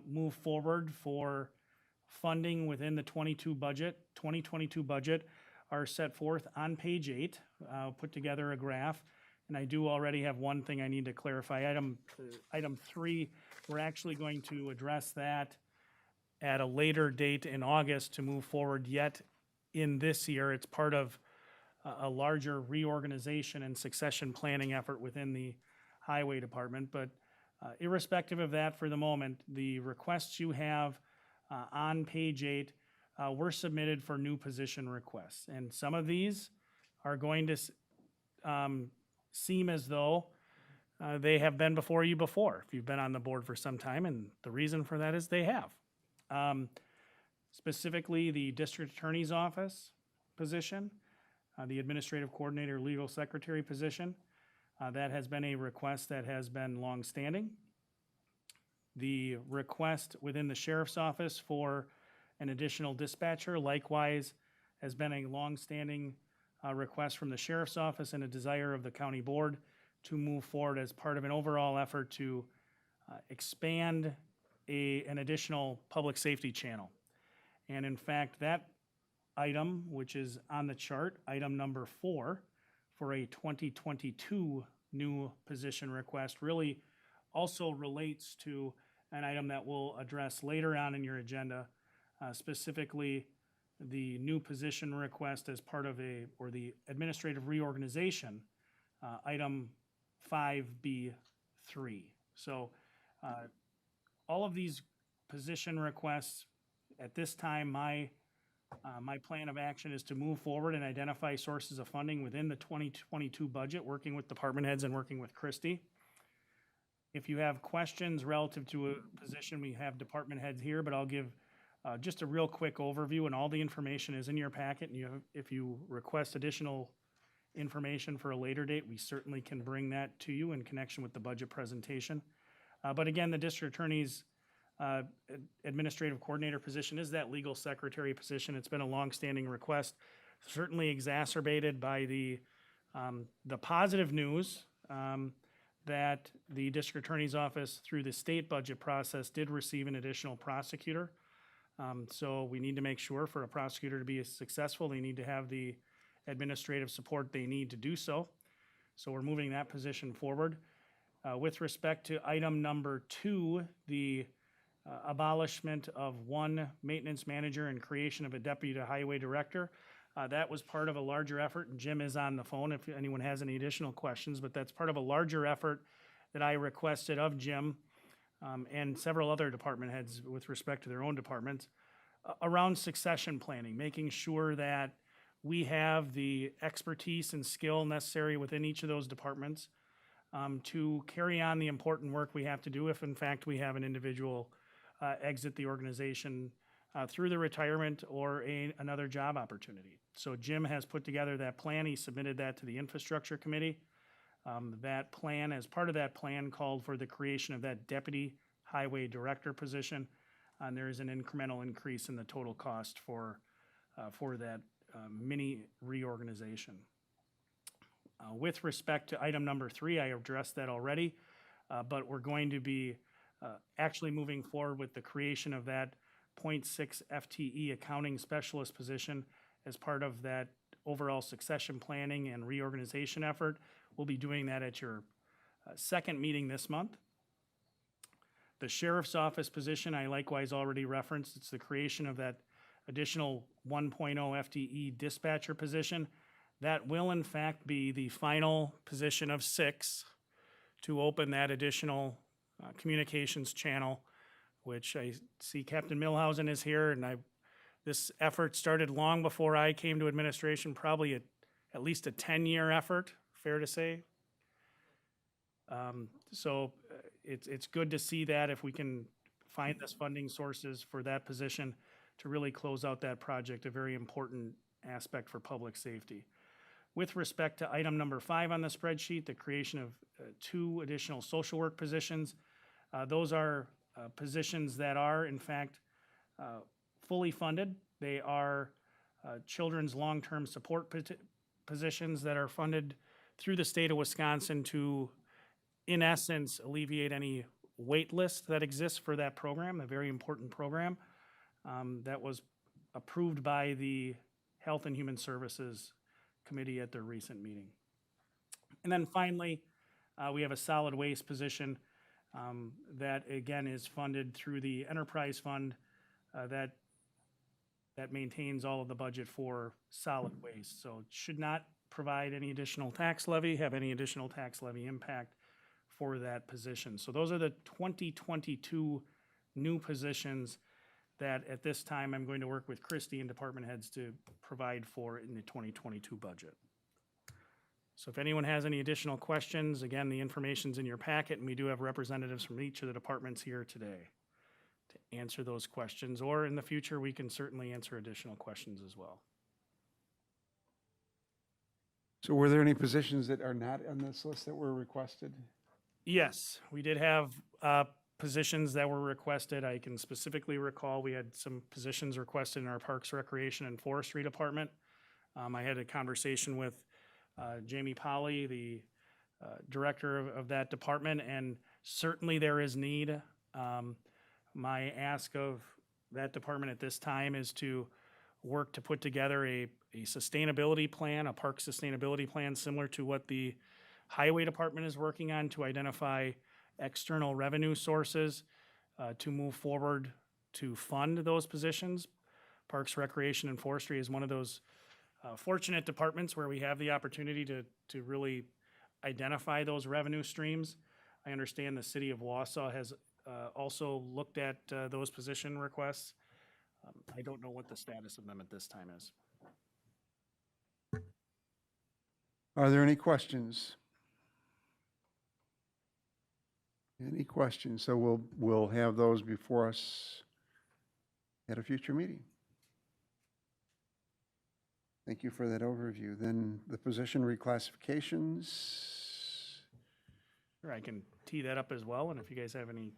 move forward for funding within the 2022 budget are set forth on page 8. I'll put together a graph, and I do already have one thing I need to clarify. Item 3, we're actually going to address that at a later date in August to move forward yet in this year. It's part of a larger reorganization and succession planning effort within the highway department. But irrespective of that, for the moment, the requests you have on page 8 were submitted for new position requests. And some of these are going to seem as though they have been before you before, if you've been on the board for some time, and the reason for that is they have. Specifically, the district attorney's office position, the administrative coordinator, legal secretary position, that has been a request that has been longstanding. The request within the sheriff's office for an additional dispatcher likewise has been a longstanding request from the sheriff's office and a desire of the county board to move forward as part of an overall effort to expand an additional public safety channel. And in fact, that item, which is on the chart, item number 4, for a 2022 new position request, really also relates to an item that we'll address later on in your agenda, specifically the new position request as part of the administrative reorganization, item 5B3. So all of these position requests, at this time, my plan of action is to move forward and identify sources of funding within the 2022 budget, working with department heads and working with Christy. If you have questions relative to a position, we have department heads here, but I'll give just a real quick overview, and all the information is in your packet. And if you request additional information for a later date, we certainly can bring that to you in connection with the budget presentation. But again, the district attorney's administrative coordinator position is that legal secretary position. It's been a longstanding request, certainly exacerbated by the positive news that the district attorney's office through the state budget process did receive an additional prosecutor. So we need to make sure for a prosecutor to be successful, they need to have the administrative support they need to do so. So we're moving that position forward. With respect to item number 2, the abolishment of one maintenance manager and creation of a deputy highway director. That was part of a larger effort, and Jim is on the phone if anyone has any additional questions, but that's part of a larger effort that I requested of Jim and several other department heads with respect to their own departments around succession planning, making sure that we have the expertise and skill necessary within each of those departments to carry on the important work we have to do if in fact we have an individual exit the organization through the retirement or another job opportunity. So Jim has put together that plan. He submitted that to the infrastructure committee. That plan, as part of that plan, called for the creation of that deputy highway director position. And there is an incremental increase in the total cost for that mini reorganization. With respect to item number 3, I addressed that already, but we're going to be actually moving forward with the creation of that 0.6 FTE accounting specialist position as part of that overall succession planning and reorganization effort. We'll be doing that at your second meeting this month. The sheriff's office position, I likewise already referenced. It's the creation of that additional 1.0 FTE dispatcher position. That will in fact be the final position of 6 to open that additional communications channel, which I see Captain Milhausen is here, and this effort started long before I came to administration, probably at least a 10-year effort, fair to say. So it's good to see that if we can find this funding sources for that position to really close out that project, a very important aspect for public safety. With respect to item number 5 on the spreadsheet, the creation of 2 additional social work positions, those are positions that are in fact fully funded. They are children's long-term support positions that are funded through the state of Wisconsin to, in essence, alleviate any wait list that exists for that program, a very important program that was approved by the Health and Human Services Committee at their recent meeting. And then finally, we have a solid waste position that again is funded through the enterprise fund that maintains all of the budget for solid waste. So it should not provide any additional tax levy, have any additional tax levy impact for that position. So those are the 2022 new positions that at this time I'm going to work with Christie and department heads to provide for in the 2022 budget. So if anyone has any additional questions, again, the information's in your packet, and we do have representatives from each of the departments here today to answer those questions, or in the future, we can certainly answer additional questions as well. So were there any positions that are not on this list that were requested? Yes, we did have positions that were requested. I can specifically recall we had some positions requested in our Parks, Recreation, and Forestry Department. I had a conversation with Jamie Polly, the director of that department, and certainly there is need. My ask of that department at this time is to work to put together a sustainability plan, a park sustainability plan similar to what the Highway Department is working on to identify external revenue sources to move forward to fund those positions. Parks, Recreation, and Forestry is one of those fortunate departments where we have the opportunity to really identify those revenue streams. I understand the city of Wausau has also looked at those position requests. I don't know what the status of them at this time is. Are there any questions? Any questions? So we'll have those before us at a future meeting. Thank you for that overview. Then the position reclassifications. Sure, I can tee that up as well, and if you guys have any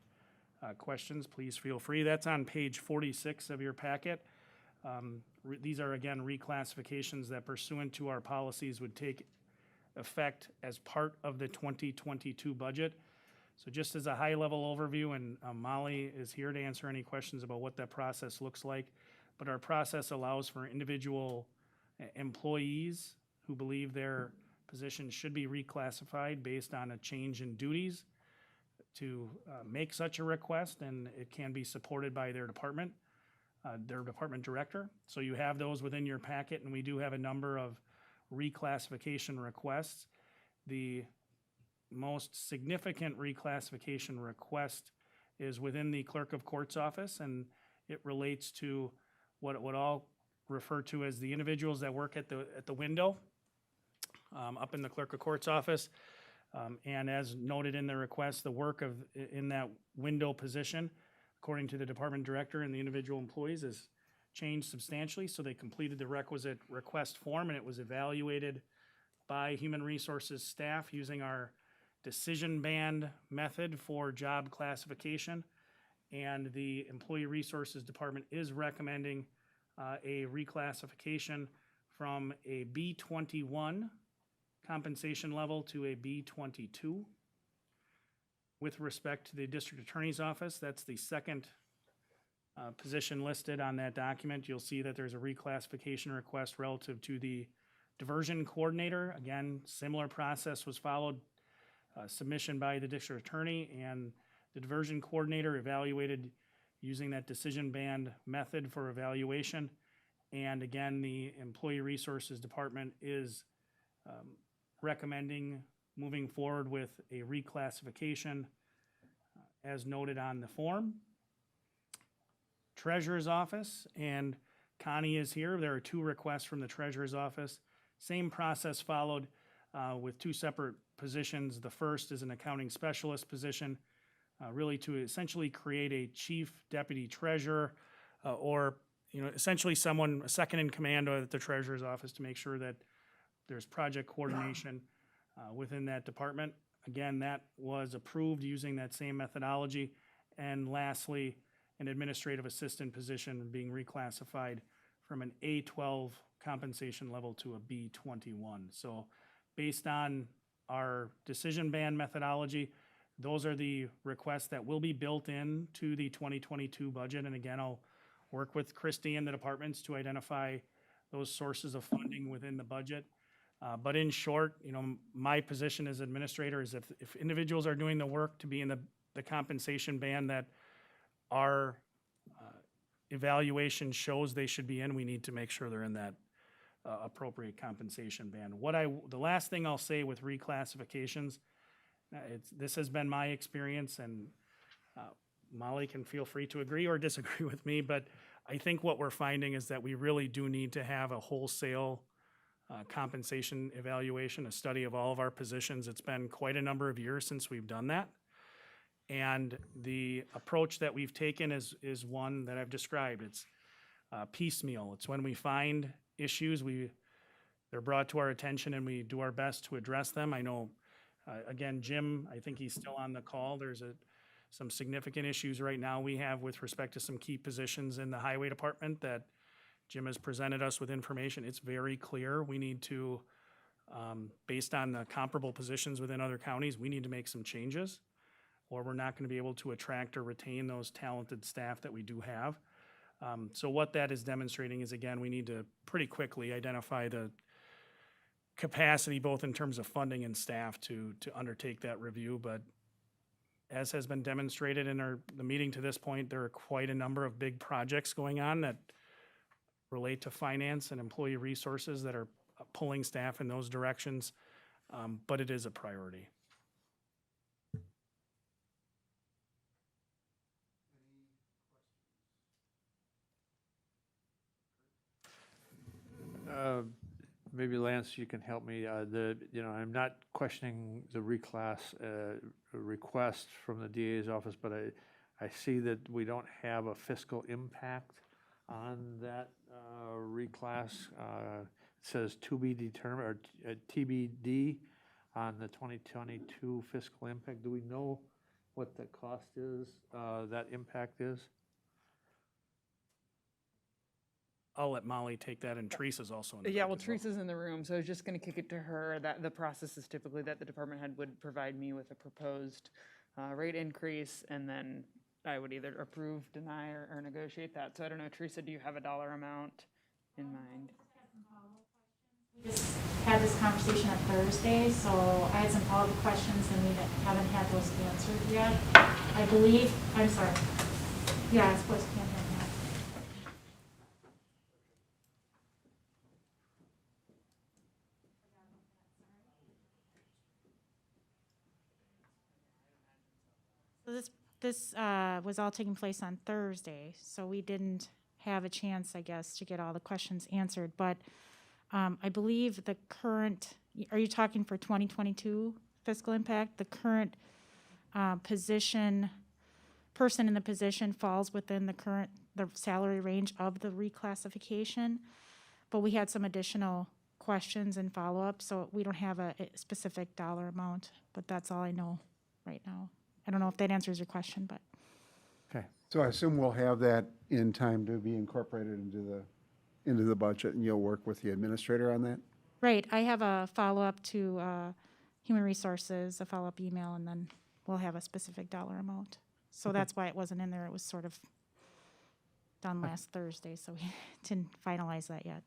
questions, please feel free. That's on page 46 of your packet. These are, again, reclassifications that pursuant to our policies would take effect as part of the 2022 budget. So just as a high-level overview, and Molly is here to answer any questions about what that process looks like, but our process allows for individual employees who believe their position should be reclassified based on a change in duties to make such a request, and it can be supported by their department director. So you have those within your packet, and we do have a number of reclassification requests. The most significant reclassification request is within the clerk of court's office, and it relates to what I'll refer to as the individuals that work at the window up in the clerk of court's office. And as noted in the request, the work in that window position, according to the department director and the individual employees, has changed substantially. So they completed the requisite request form, and it was evaluated by human resources staff using our decision band method for job classification. And the employee resources department is recommending a reclassification from a B21 compensation level to a B22. With respect to the district attorney's office, that's the second position listed on that document. You'll see that there's a reclassification request relative to the diversion coordinator. Again, similar process was followed, submission by the district attorney, and the diversion coordinator evaluated using that decision band method for evaluation. And again, the employee resources department is recommending moving forward with a reclassification as noted on the form. Treasurer's Office, and Connie is here. There are 2 requests from the Treasurer's Office. Same process followed with 2 separate positions. The first is an accounting specialist position, really to essentially create a chief deputy treasurer or essentially someone, a second in command at the Treasurer's Office to make sure that there's project coordination within that department. Again, that was approved using that same methodology. And lastly, an administrative assistant position being reclassified from an A12 compensation level to a B21. So based on our decision band methodology, those are the requests that will be built in to the 2022 budget. And again, I'll work with Christy and the departments to identify those sources of funding within the budget. But in short, my position as administrator is if individuals are doing the work to be in the compensation band that our evaluation shows they should be in, we need to make sure they're in that appropriate compensation band. The last thing I'll say with reclassifications, this has been my experience, and Molly can feel free to agree or disagree with me, but I think what we're finding is that we really do need to have a wholesale compensation evaluation, a study of all of our positions. It's been quite a number of years since we've done that. And the approach that we've taken is one that I've described. It's piecemeal. It's when we find issues, they're brought to our attention and we do our best to address them. I know, again, Jim, I think he's still on the call. There's some significant issues right now we have with respect to some key positions in the highway department that Jim has presented us with information. It's very clear we need to, based on the comparable positions within other counties, we need to make some changes, or we're not going to be able to attract or retain those talented staff that we do have. So what that is demonstrating is, again, we need to pretty quickly identify the capacity, both in terms of funding and staff, to undertake that review. But as has been demonstrated in the meeting to this point, there are quite a number of big projects going on that relate to finance and employee resources that are pulling staff in those directions, but it is a priority. Maybe Lance, you can help me. I'm not questioning the reclass request from the DA's office, but I see that we don't have a fiscal impact on that reclass. It says to be determined, or TBD on the 2022 fiscal impact. Do we know what the cost is, that impact is? I'll let Molly take that, and Teresa's also in the Yeah, room well, as Teresa's in the room, so I was just going to kick it to her. That the process is typically that the department head would provide me with a proposed rate increase, and then I would either approve, deny, or negotiate that. So I don't know, Teresa, do you have a dollar amount in mind? We just had this conversation on Thursday, so I had some follow-up questions and we haven't had those answered yet. I believe, I'm sorry. Yeah, I suppose you can't have that. So this was all taking place on Thursday, so we didn't have a chance, I guess, to get all the questions answered. But I believe the current, are you talking for 2022 fiscal impact? The current person in the position falls within the salary range of the reclassification. But we had some additional questions and follow-up, so we don't have a specific dollar amount, but that's all I know right now. I don't know if that answers your question, but. Okay. So I assume we'll have that in time to be incorporated into the budget, and you'll work with the administrator on that? Right, I have a follow-up to Human Resources, a follow-up email, and then we'll have a specific dollar amount. So that's why it wasn't in there. It was sort of done last Thursday, so we didn't finalize that yet.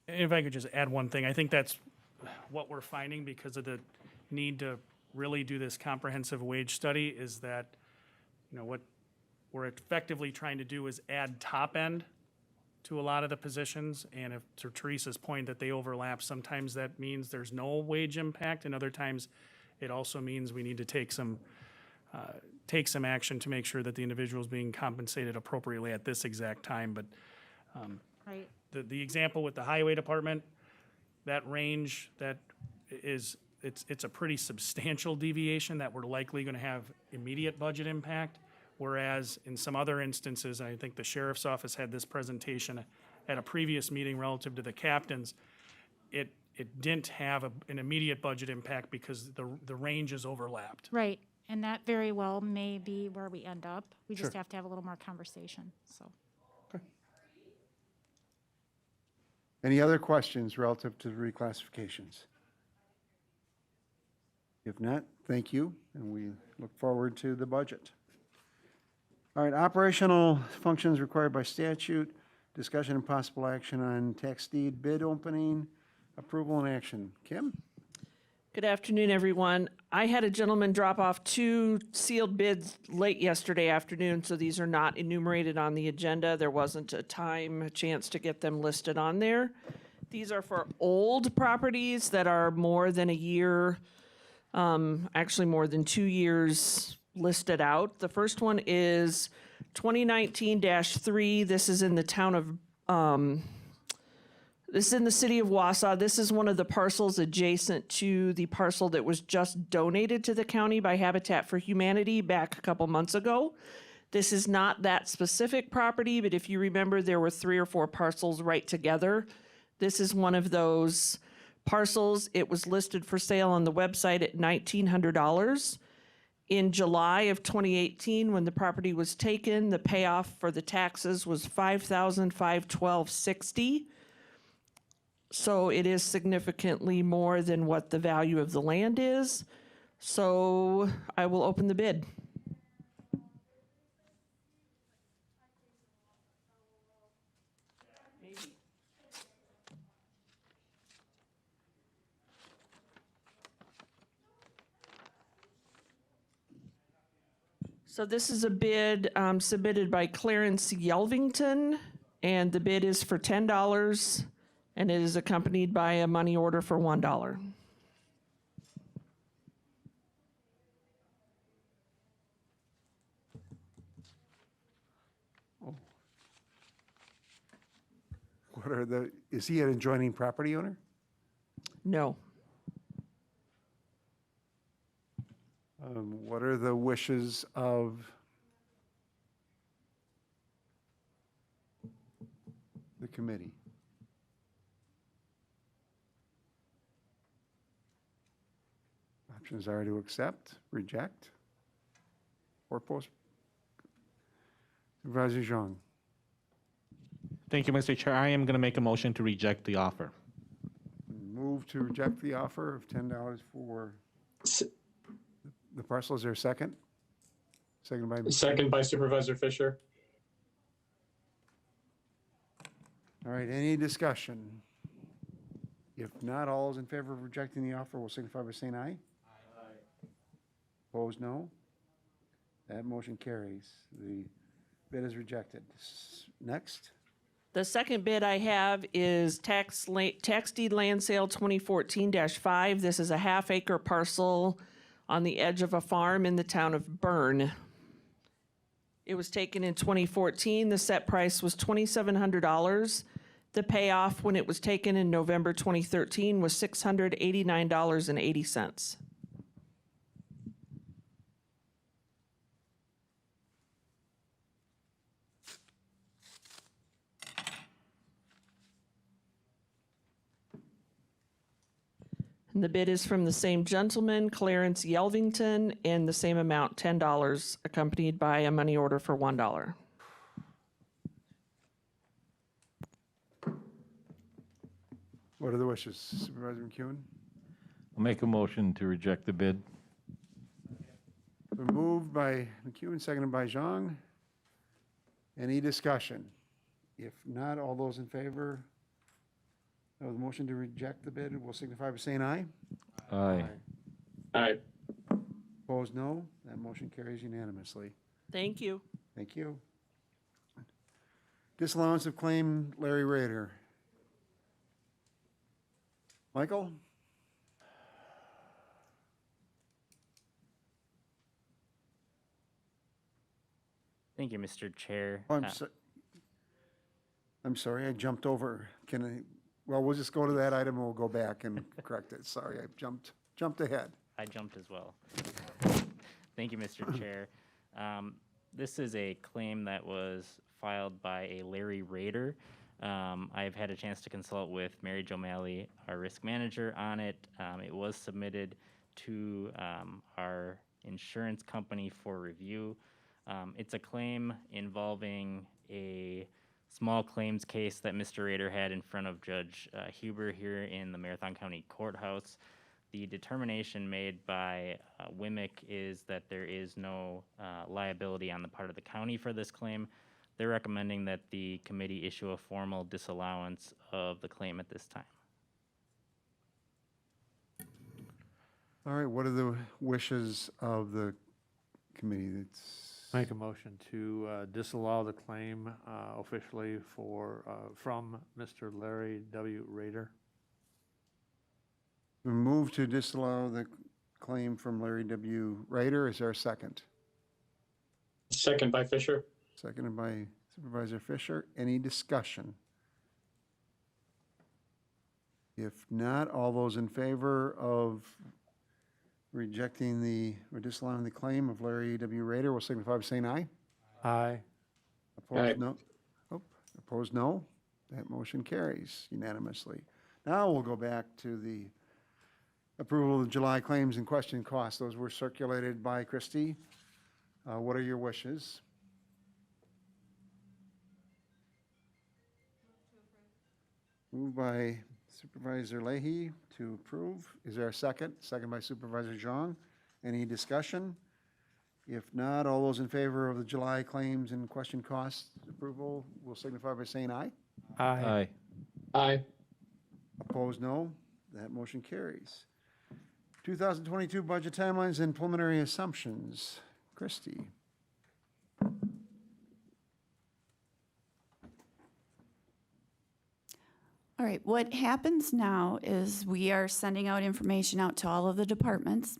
If I could just add one thing, I think that's what we're finding because of the need to really do this comprehensive wage study is that, what we're effectively trying to do is add top end to a lot of the positions, and if, to Teresa's point, that they overlap, sometimes that means there's no wage impact, and other times it also means we need to take some action to make sure that the individual is being compensated appropriately at this exact time. But Right. the example with the highway department, that range, that is, it's a pretty substantial deviation that we're likely going to have immediate budget impact. Whereas in some other instances, and I think the sheriff's office had this presentation at a previous meeting relative to the captains, it didn't have an immediate budget impact because the range is overlapped. Right, and that very well may be where we end up. We just have to have a little more conversation, so. Any other questions relative to the reclassifications? If not, thank you, and we look forward to the budget. All right, operational functions required by statute, discussion and possible action on tax deed bid opening, approval and action. Kim? Good afternoon, everyone. I had a gentleman drop off 2 sealed bids late yesterday afternoon, so these are not enumerated on the agenda. There wasn't a chance to get them listed on there. These are for old properties that are more than a year, actually more than 2 years listed out. The first one is 2019-3. This is in the town of, this is in the city of Wausau. This is one of the parcels adjacent to the parcel that was just donated to the county by Habitat for Humanity back a couple months ago. This is not that specific property, but if you remember, there were 3 or 4 parcels right together. This is one of those parcels. It was listed for sale on the website at $1,900. In July of 2018, when the property was taken, the payoff for the taxes was $5,512.60. So it is significantly more than what the value of the land is. So I will open the bid. So this is a bid submitted by Clarence Yelvington, and the bid is for $10, and it is accompanied by a money order for $1. Is he an adjoining property owner? No. What are the wishes of the committee? Options are to accept, reject, or post. Supervisor Zhang. Thank you, Mr. Chair. I am going to make a motion to reject the offer. Move to reject the offer of $10 for the parcel. Is there a second? Second by Supervisor Fisher. All right, any discussion? If not, all those in favor of rejecting the offer will signify by saying aye. Aye. Opposed, no. That motion carries. The bid is rejected. Next. The second bid I have is tax deed land sale 2014-5. This is a half-acre parcel on the edge of a farm in the town of Bern. It was taken in 2014. The set price was $2,700. The payoff when it was taken in November 2013 was $689.80. And the bid is from the same gentleman, Clarence Yelvington, in the same amount, $10, accompanied by a money order for $1. What are the wishes? Supervisor McEwen? I'll make a motion to reject the bid. Been moved by McEwen, seconded by Zhang. Any discussion? If not, all those in favor of the motion to reject the bid will signify by saying aye. Aye. Aye. Opposed, no. That motion carries unanimously. Thank you. Thank you. Disallowance of claim, Larry Rader. Michael? Thank you, Mr. Chair. Oh, I'm sorry, I jumped over. Can I, well, we'll just go to that item and we'll go back and correct it. Sorry, I jumped ahead. I jumped as well. Thank you, Mr. Chair. This is a claim that was filed by a Larry Rader. I've had a chance to consult with Mary Jo Malley, our risk manager, on it. It was submitted to our insurance company for review. It's a claim involving a small claims case that Mr. Rader had in front of Judge Huber here in the Marathon County Courthouse. The determination made by WMIC is that there is no liability on the part of the county for this claim. They're recommending that the committee issue a formal disallowance of the claim at this time. All right, what are the wishes of the committee? Make a motion to disallow the claim officially from Mr. Larry W. Rader. We move to disallow the claim from Larry W. Rader. Is there a second? Second by Fisher. Seconded by Supervisor Fisher. Any discussion? If not, all those in favor of rejecting or disallowing the claim of Larry W. Rader will signify by saying aye. Aye. Opposed, no. Oh, opposed, no. That motion carries unanimously. Now we'll go back to the approval of the July claims and question costs. Those were circulated by Christie. What are your wishes? Moved by Supervisor Leahy to approve. Is there a second? Second by Supervisor Zhang. Any discussion? If not, all those in favor of the July claims and question costs approval will signify by saying aye. Aye. Aye. Opposed, no. That motion carries. 2022 budget timelines and preliminary assumptions. Christie. All right, what happens now is we are sending out information out to all of the departments,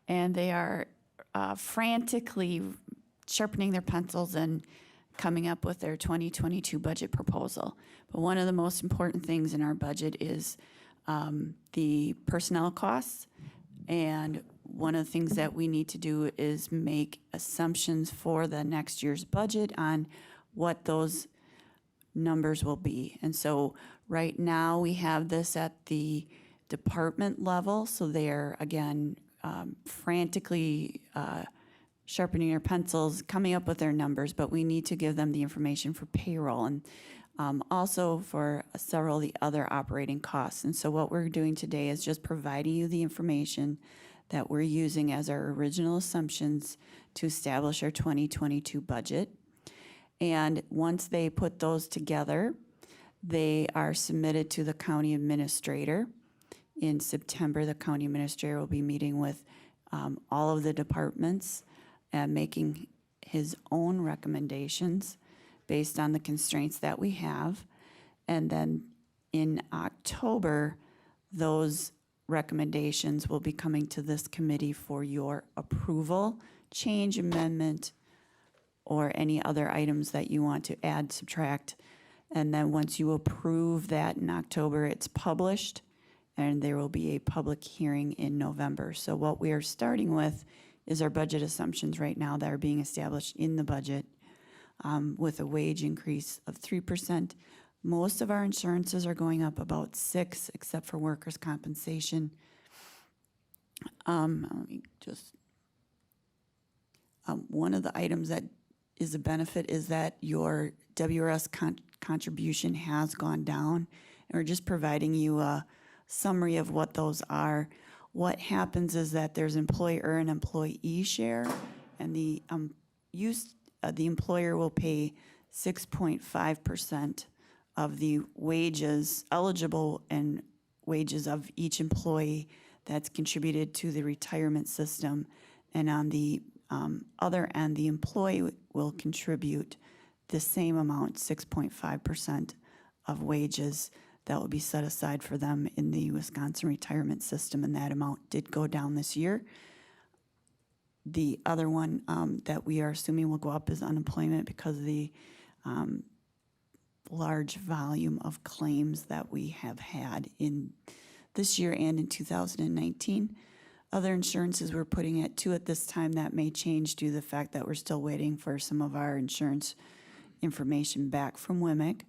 and they are frantically sharpening their pencils and coming up with their 2022 budget proposal. But one of the most important things in our budget is the personnel costs, and one of the things that we need to do is make assumptions for the next year's budget on what those numbers will be. And so right now we have this at the department level, so they're again frantically sharpening their pencils, coming up with their numbers, but we need to give them the information for payroll and also for several of the other operating costs. And so what we're doing today is just providing you the information that we're using as our original assumptions to establish our 2022 budget. And once they put those together, they are submitted to the county administrator. In September, the county administrator will be meeting with all of the departments and making his own recommendations based on the constraints that we have. And then in October, those recommendations will be coming to this committee for your approval, change, amendment, or any other items that you want to add, subtract. And then once you approve that in October, it's published, and there will be a public hearing in November. So what we are starting with is our budget assumptions right now that are being established in the budget with a wage increase of 3%. Most of our insurances are going up about 6%, except for workers' compensation. Let me just, one of the items that is a benefit is that your WRS contribution has gone down, and we're just providing you a summary of what those are. What happens is that there's employer and employee share, and the employer will pay 6.5% of the wages eligible and wages of each employee that's contributed to the retirement system, and on the other end, the employee will contribute the same amount, 6.5% of wages that will be set aside for them in the Wisconsin retirement system, and that amount did go down this year. The other one that we are assuming will go up is unemployment because of the large volume of claims that we have had in this year and in 2019. Other insurances we're putting at 2 at this time. That may change due to the fact that we're still waiting for some of our insurance information back from WMIC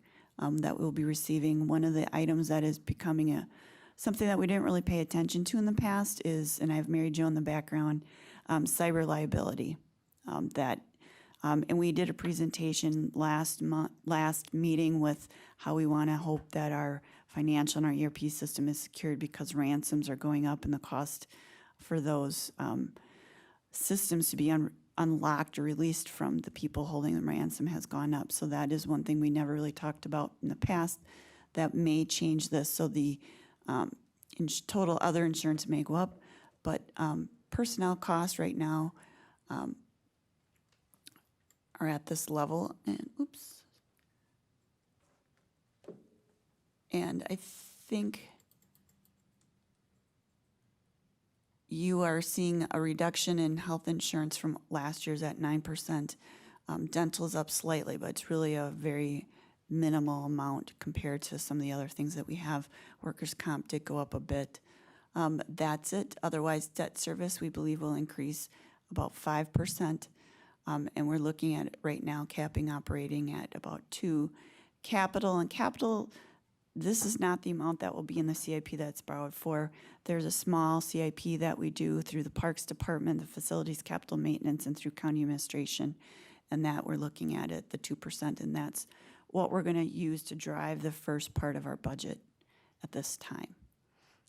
that we'll be receiving. One of the items that is becoming something that we didn't really pay attention to in the past is, and I have Mary Jo in the background, cyber liability. And we did a presentation last meeting with how we want to hope that our financial and our ERP system is secured because ransoms are going up and the cost for those systems to be unlocked or released from the people holding the ransom has gone up. So that is one thing we never really talked about in the past that may change this. So the total other insurance may go up, but personnel costs right now are at this level. And oops. And I think you are seeing a reduction in health insurance from last year's at 9%. Dental's up slightly, but it's really a very minimal amount compared to some of the other things that we have. Workers' comp did go up a bit. That's it. Otherwise, debt service we believe will increase about 5%. And we're looking at it right now, capping operating at about 2. Capital, this is not the amount that will be in the CIP that's borrowed for. There's a small CIP that we do through the Parks Department, the Facilities Capital Maintenance, and through County Administration, and that we're looking at the 2%, and that's what we're going to use to drive the first part of our budget at this time.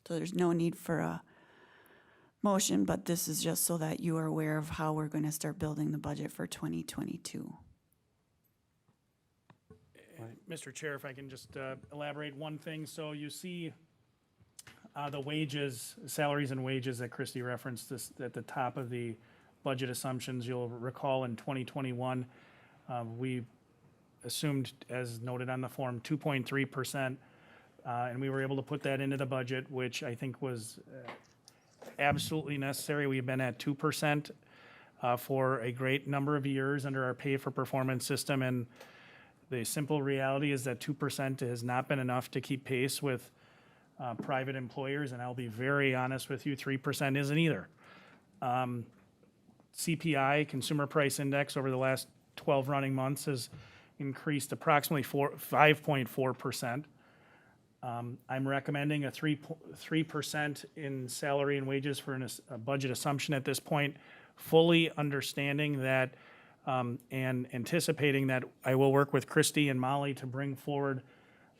So there's no need for a motion, but this is just so that you are aware of how we're going to start building the budget for 2022. Mr. Chair, if I can just elaborate one thing. So you see the wages, salaries and wages that Christy referenced this at the top of the budget assumptions. You'll recall in 2021, we assumed, as noted on the form, 2.3%, and we were able to put that into the budget, which I think was absolutely necessary. We've been at 2% for a great number of years under our pay for performance system, and the simple reality is that 2% has not been enough to keep pace with private employers, and I'll be very honest with you, 3% isn't either. CPI, Consumer Price Index, over the last 12 running months has increased approximately 5.4%. I'm recommending a 3% in salary and wages for a budget assumption at this point, fully understanding that and anticipating that I will work with Christy and Molly to bring forward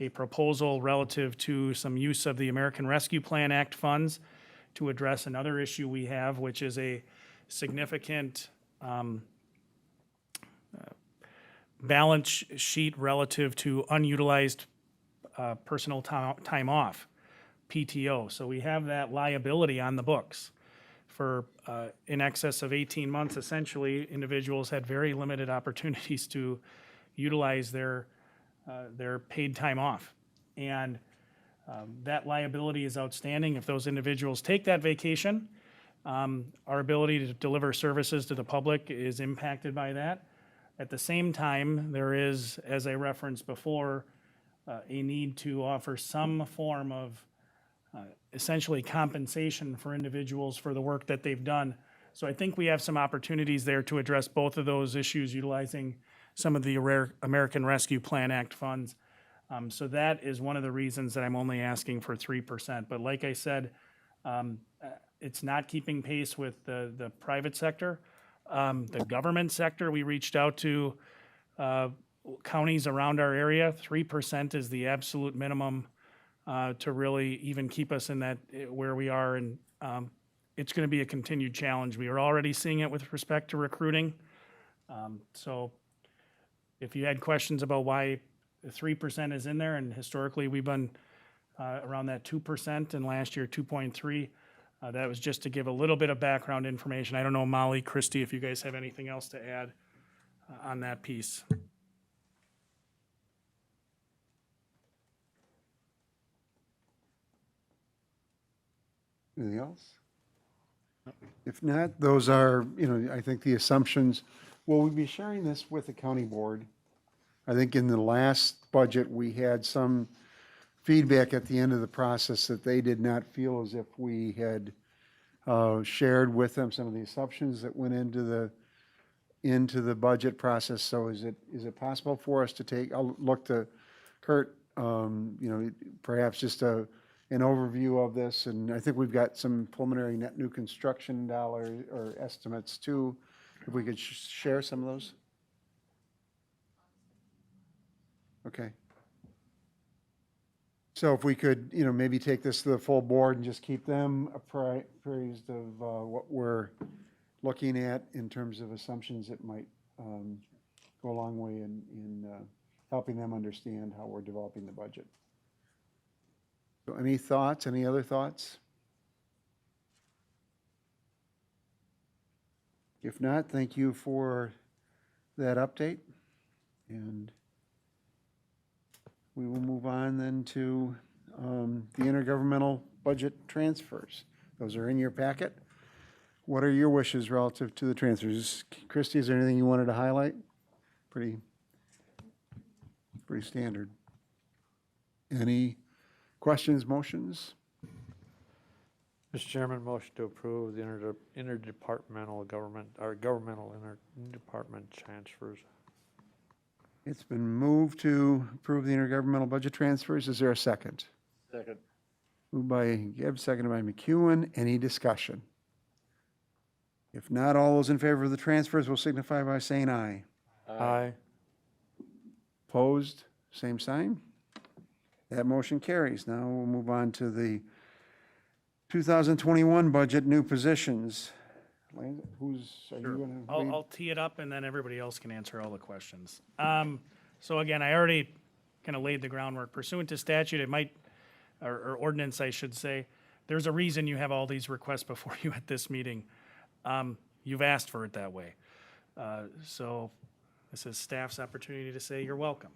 a proposal relative to some use of the American Rescue Plan Act funds to address another issue we have, which is a significant balance sheet relative to unutilized personal time off, PTO. So we have that liability on the books. For in excess of 18 months, essentially, individuals had very limited opportunities to utilize their paid time off. And that liability is outstanding. If those individuals take that vacation, our ability to deliver services to the public is impacted by that. At the same time, there is, as I referenced before, a need to offer some form of essentially compensation for individuals for the work that they've done. So I think we have some opportunities there to address both of those issues utilizing some of the American Rescue Plan Act funds. So that is one of the reasons that I'm only asking for 3%. But like I said, it's not keeping pace with the private sector. The government sector, we reached out to counties around our area. 3% is the absolute minimum to really even keep us in that where we are, and it's going to be a continued challenge. We are already seeing it with respect to recruiting. So if you had questions about why 3% is in there, and historically we've been around that 2%, and last year 2.3%, that was just to give a little bit of background information. I don't know, Molly, Christy, if you guys have anything else to add on that piece. Anything else? If not, those are, I think the assumptions. Will we be sharing this with the county board? I think in the last budget, we had some feedback at the end of the process that they did not feel as if we had shared with them some of the assumptions that went into the budget process. So is it possible for us to I'll look to Kurt, perhaps just an overview of this, and I think we've got some preliminary net new construction dollars or estimates too. If we could share some of those. Okay. So if we could, maybe take this to the full board and just keep them appraised of what we're looking at in terms of assumptions, it might go a long way in helping them understand how we're developing the budget. So any thoughts, any other thoughts? If not, thank you for that update. And we will move on then to the intergovernmental budget transfers. Those are in your packet. What are your wishes relative to the transfers? Christie, is there anything you wanted to highlight? Pretty standard. Any questions, motions? Mr. Chairman, motion to approve the interdepartmental governmental interdepartment transfers. It's been moved to approve the intergovernmental budget transfers. Is there a second? Second. Moved by Gibbs, seconded by McEwen. Any discussion? If not, all those in favor of the transfers will signify by saying aye. Aye. Opposed, same sign. That motion carries. Now we'll move on to the 2021 budget, new positions. Are you going to? I'll tee it up and then everybody else can answer all the questions. So again, I already kind of laid the groundwork. Pursuant to statute, it might, or ordinance, I should say, there's a reason you have all these requests before you at this meeting. You've asked for it that way. So this is staff's opportunity to say you're welcome.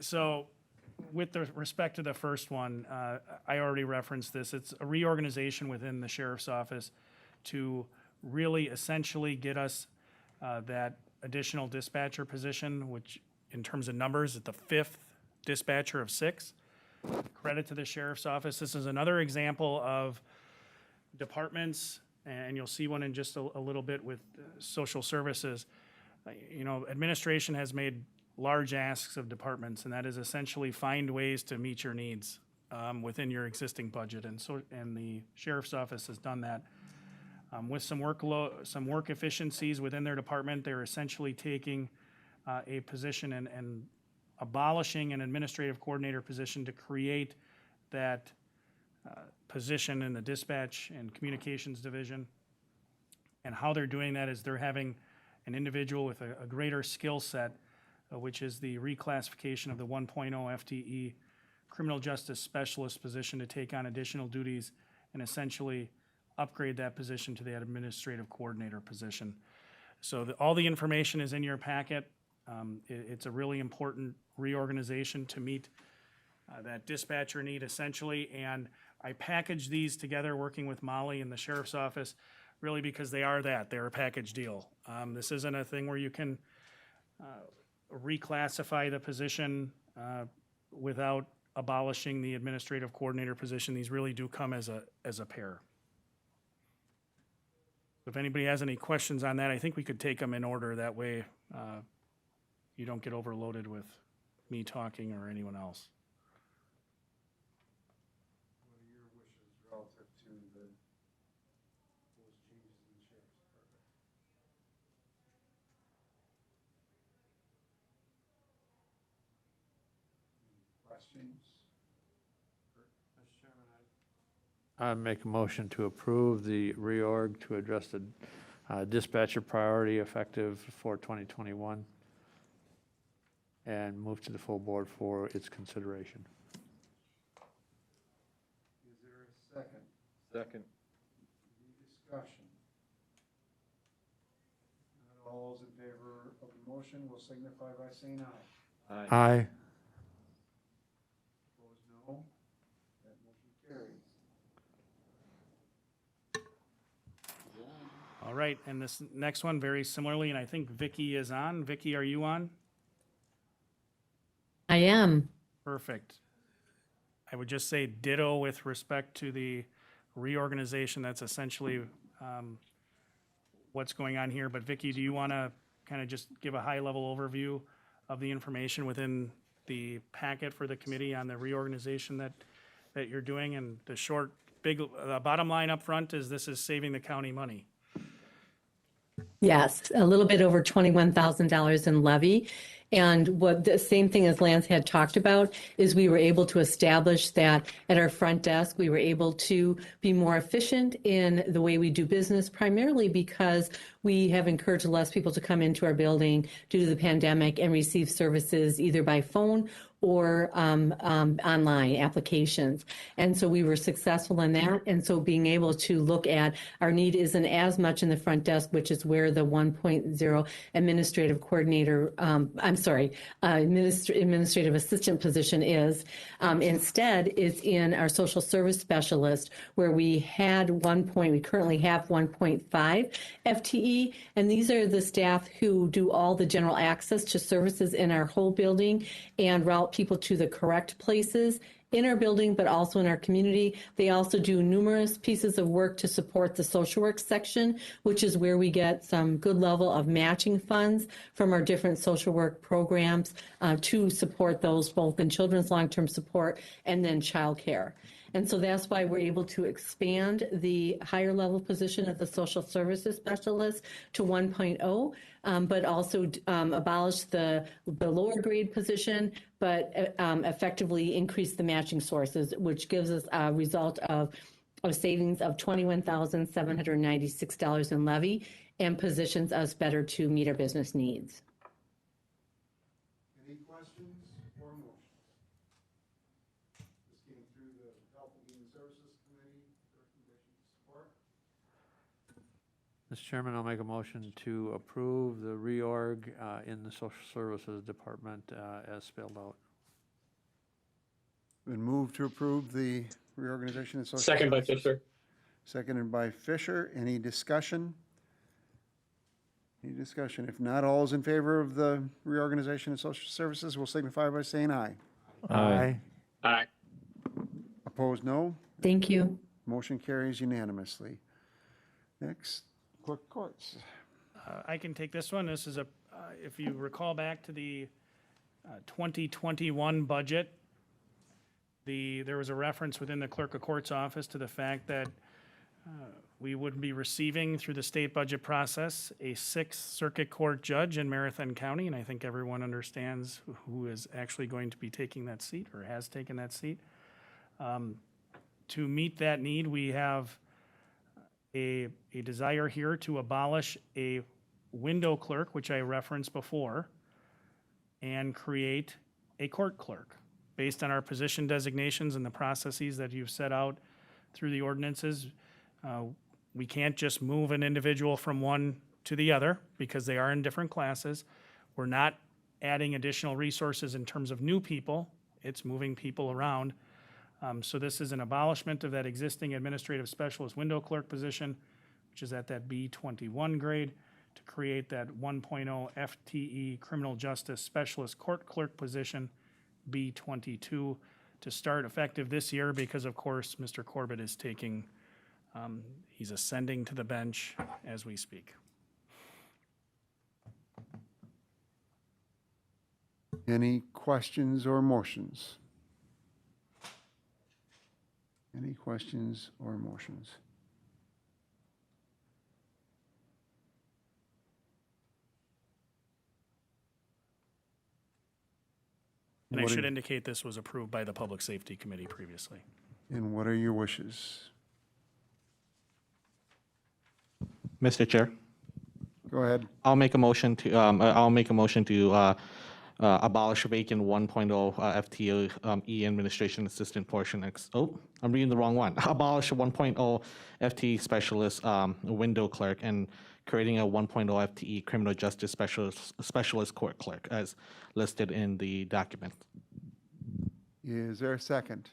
So with the respect to the first one, I already referenced this. It's a reorganization within the sheriff's office to really essentially get us that additional dispatcher position, which in terms of numbers is the 5th dispatcher of 6. Credit to the sheriff's office. This is another example of departments, and you'll see one in just a little bit with social services. Administration has made large asks of departments, and that is essentially find ways to meet your needs within your existing budget. And the sheriff's office has done that. With some work efficiencies within their department, they're essentially taking a position and abolishing an administrative coordinator position to create that position in the dispatch and communications division. And how they're doing that is they're having an individual with a greater skill set, which is the reclassification of the 1.0 FTE criminal justice specialist position, to take on additional duties and essentially upgrade that position to the administrative coordinator position. So all the information is in your packet. It's a really important reorganization to meet that dispatcher need essentially. And I packaged these together working with Molly in the sheriff's office, really because they're a package deal. This isn't a thing where you can reclassify the position without abolishing the administrative coordinator position. These really do come as a pair. If anybody has any questions on that, I think we could take them in order. That way you don't get overloaded with me talking or anyone else. What are your wishes relative to those changes in the sheriff's department? Any questions? Mr. Chairman, I make a motion to approve the reorg to address the dispatcher priority effective for 2021 and move to the full board for its consideration. Is there a second? Second. Any discussion? Not all those in favor of the motion will signify by saying aye. Aye. Opposed, no. That motion carries. All right, and this next one, very similarly, and I think Vicky is on. Vicky, are you on? I am. Perfect. I would just say ditto with respect to the reorganization. That's essentially what's going on here. But Vicky, do you want to kind of just give a high-level overview of the information within the packet for the committee on the reorganization that you're doing? And the short, big, bottom line up front is this is saving the county money. Yes, a little bit over $21,000 in levy. And what the same thing as Lance had talked about is we were able to establish that at our front desk, we were able to be more efficient in the way we do business, primarily because we have encouraged less people to come into our building due to the pandemic and receive services either by phone or online applications. And so we were successful in that. And so being able to look at our need isn't as much in the front desk, which is where the 1.0 administrative coordinator, administrative assistant position is. Instead, it's in our social service specialist, where we currently have 1.5 FTE. And these are the staff who do all the general access to services in our whole building and route people to the correct places in our building, but also in our community. They also do numerous pieces of work to support the social work section, which is where we get some good level of matching funds from our different social work programs to support those both in children's long-term support and then childcare. And so that's why we're able to expand the higher level position of the social services specialist to 1.0, but also abolish the lower grade position, but effectively increase the matching sources, which gives us a result of savings of $21,796 in levy and positions us better to meet our business needs. Any questions or motions? This came through the Health and Human Services Committee. Recommendation to support. Mr. Chairman, I'll make a motion to approve the reorg in the Social Services Department as spelled out. Been moved to approve the reorganization of social Second by services. Fisher. Seconded by Fisher. Any discussion? Any discussion? If not, all is in favor of the reorganization of social services will signify by saying aye. Aye. Aye. Opposed, no. Thank you. Motion carries unanimously. Next, clerk courts. I can take this one. This is if you recall back to the 2021 budget, there was a reference within the clerk of court's office to the fact that we would be receiving through the state budget process a 6th Circuit Court judge in Marathon County, and I think everyone understands who is actually going to be taking that seat or has taken that seat. To meet that need, we have a desire here to abolish a window clerk, which I referenced before, and create a court clerk based on our position designations and the processes that you've set out through the ordinances. We can't just move an individual from one to the other because they are in different classes. We're not adding additional resources in terms of new people. It's moving people around. So this is an abolishment of that existing administrative specialist window clerk position, which is at that B21 grade, to create that 1.0 FTE criminal justice specialist court clerk position, B22, to start effective this year because, of course, Mr. Corbett is he's ascending to the bench as we speak. Any questions or motions? Any questions or motions? And I What should are- indicate this was approved by the Public Safety Committee previously. And what are your wishes? Mr. Chair, Go ahead. I'll make a motion to abolish vacant 1.0 FTE administration assistant portion. I'm reading the wrong one. Abolish 1.0 FTE specialist window clerk and creating a 1.0 FTE criminal justice specialist court clerk as listed in the document. Is there a second?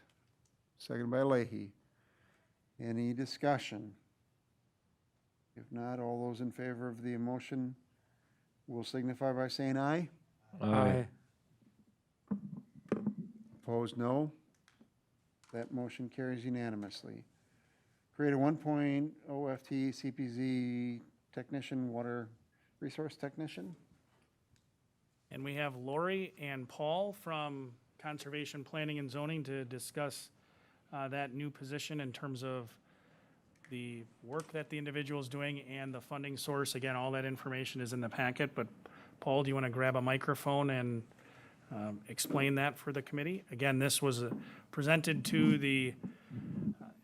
Second by Leahy. Any discussion? If not, all those in favor of the motion will signify by saying aye. Aye. Opposed, no. That motion carries unanimously. Create a 1.0 FTE CPZ technician, water resource technician. And we have Lori and Paul from Conservation Planning and Zoning to discuss that new position in terms of the work that the individual is doing and the funding source. Again, all that information is in the packet, but Paul, do you want to grab a microphone and explain that for the committee? Again, this was presented to the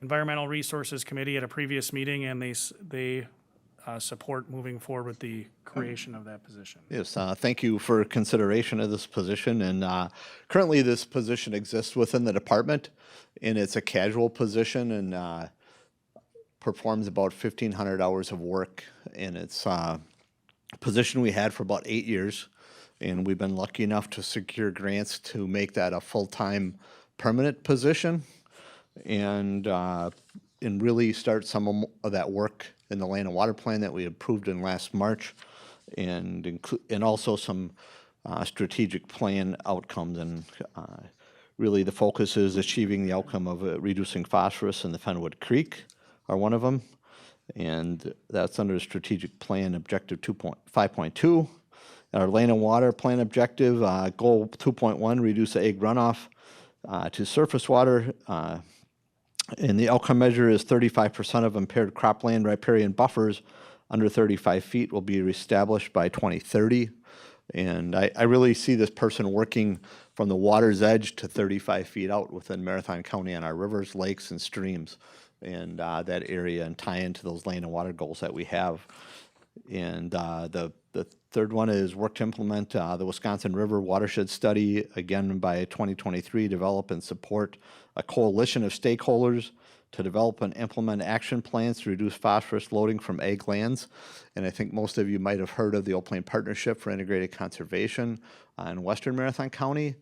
Environmental Resources Committee at a previous meeting, and they support moving forward with the creation of that position. Yes, thank you for consideration of this position. And currently, this position exists within the department, and it's a casual position and performs about 1,500 hours of work. And it's a position we had for about 8 years, and we've been lucky enough to secure grants to make that a full-time permanent position, and really start some of that work in the land and water plan that we approved in last March, and also some strategic plan outcomes. And really the focus is achieving the outcome of reducing phosphorus in the Fenwood Creek are one of them. And that's under the strategic plan objective 5.2. Our land and water plan objective, goal 2.1, reduce the egg runoff to surface water. And the outcome measure is 35% of impaired cropland riparian buffers under 35 feet will be reestablished by 2030. And I really see this person working from the water's edge to 35 feet out within Marathon County on our rivers, lakes, and streams, and that area, and tie into those land and water goals that we have. And the third one is work to implement the Wisconsin River Watershed Study, again by 2023, develop and support a coalition of stakeholders to develop and implement action plans to reduce phosphorus loading from ag lands. And I think most of you might have heard of the Old Plain Partnership for Integrated Conservation in Western Marathon County.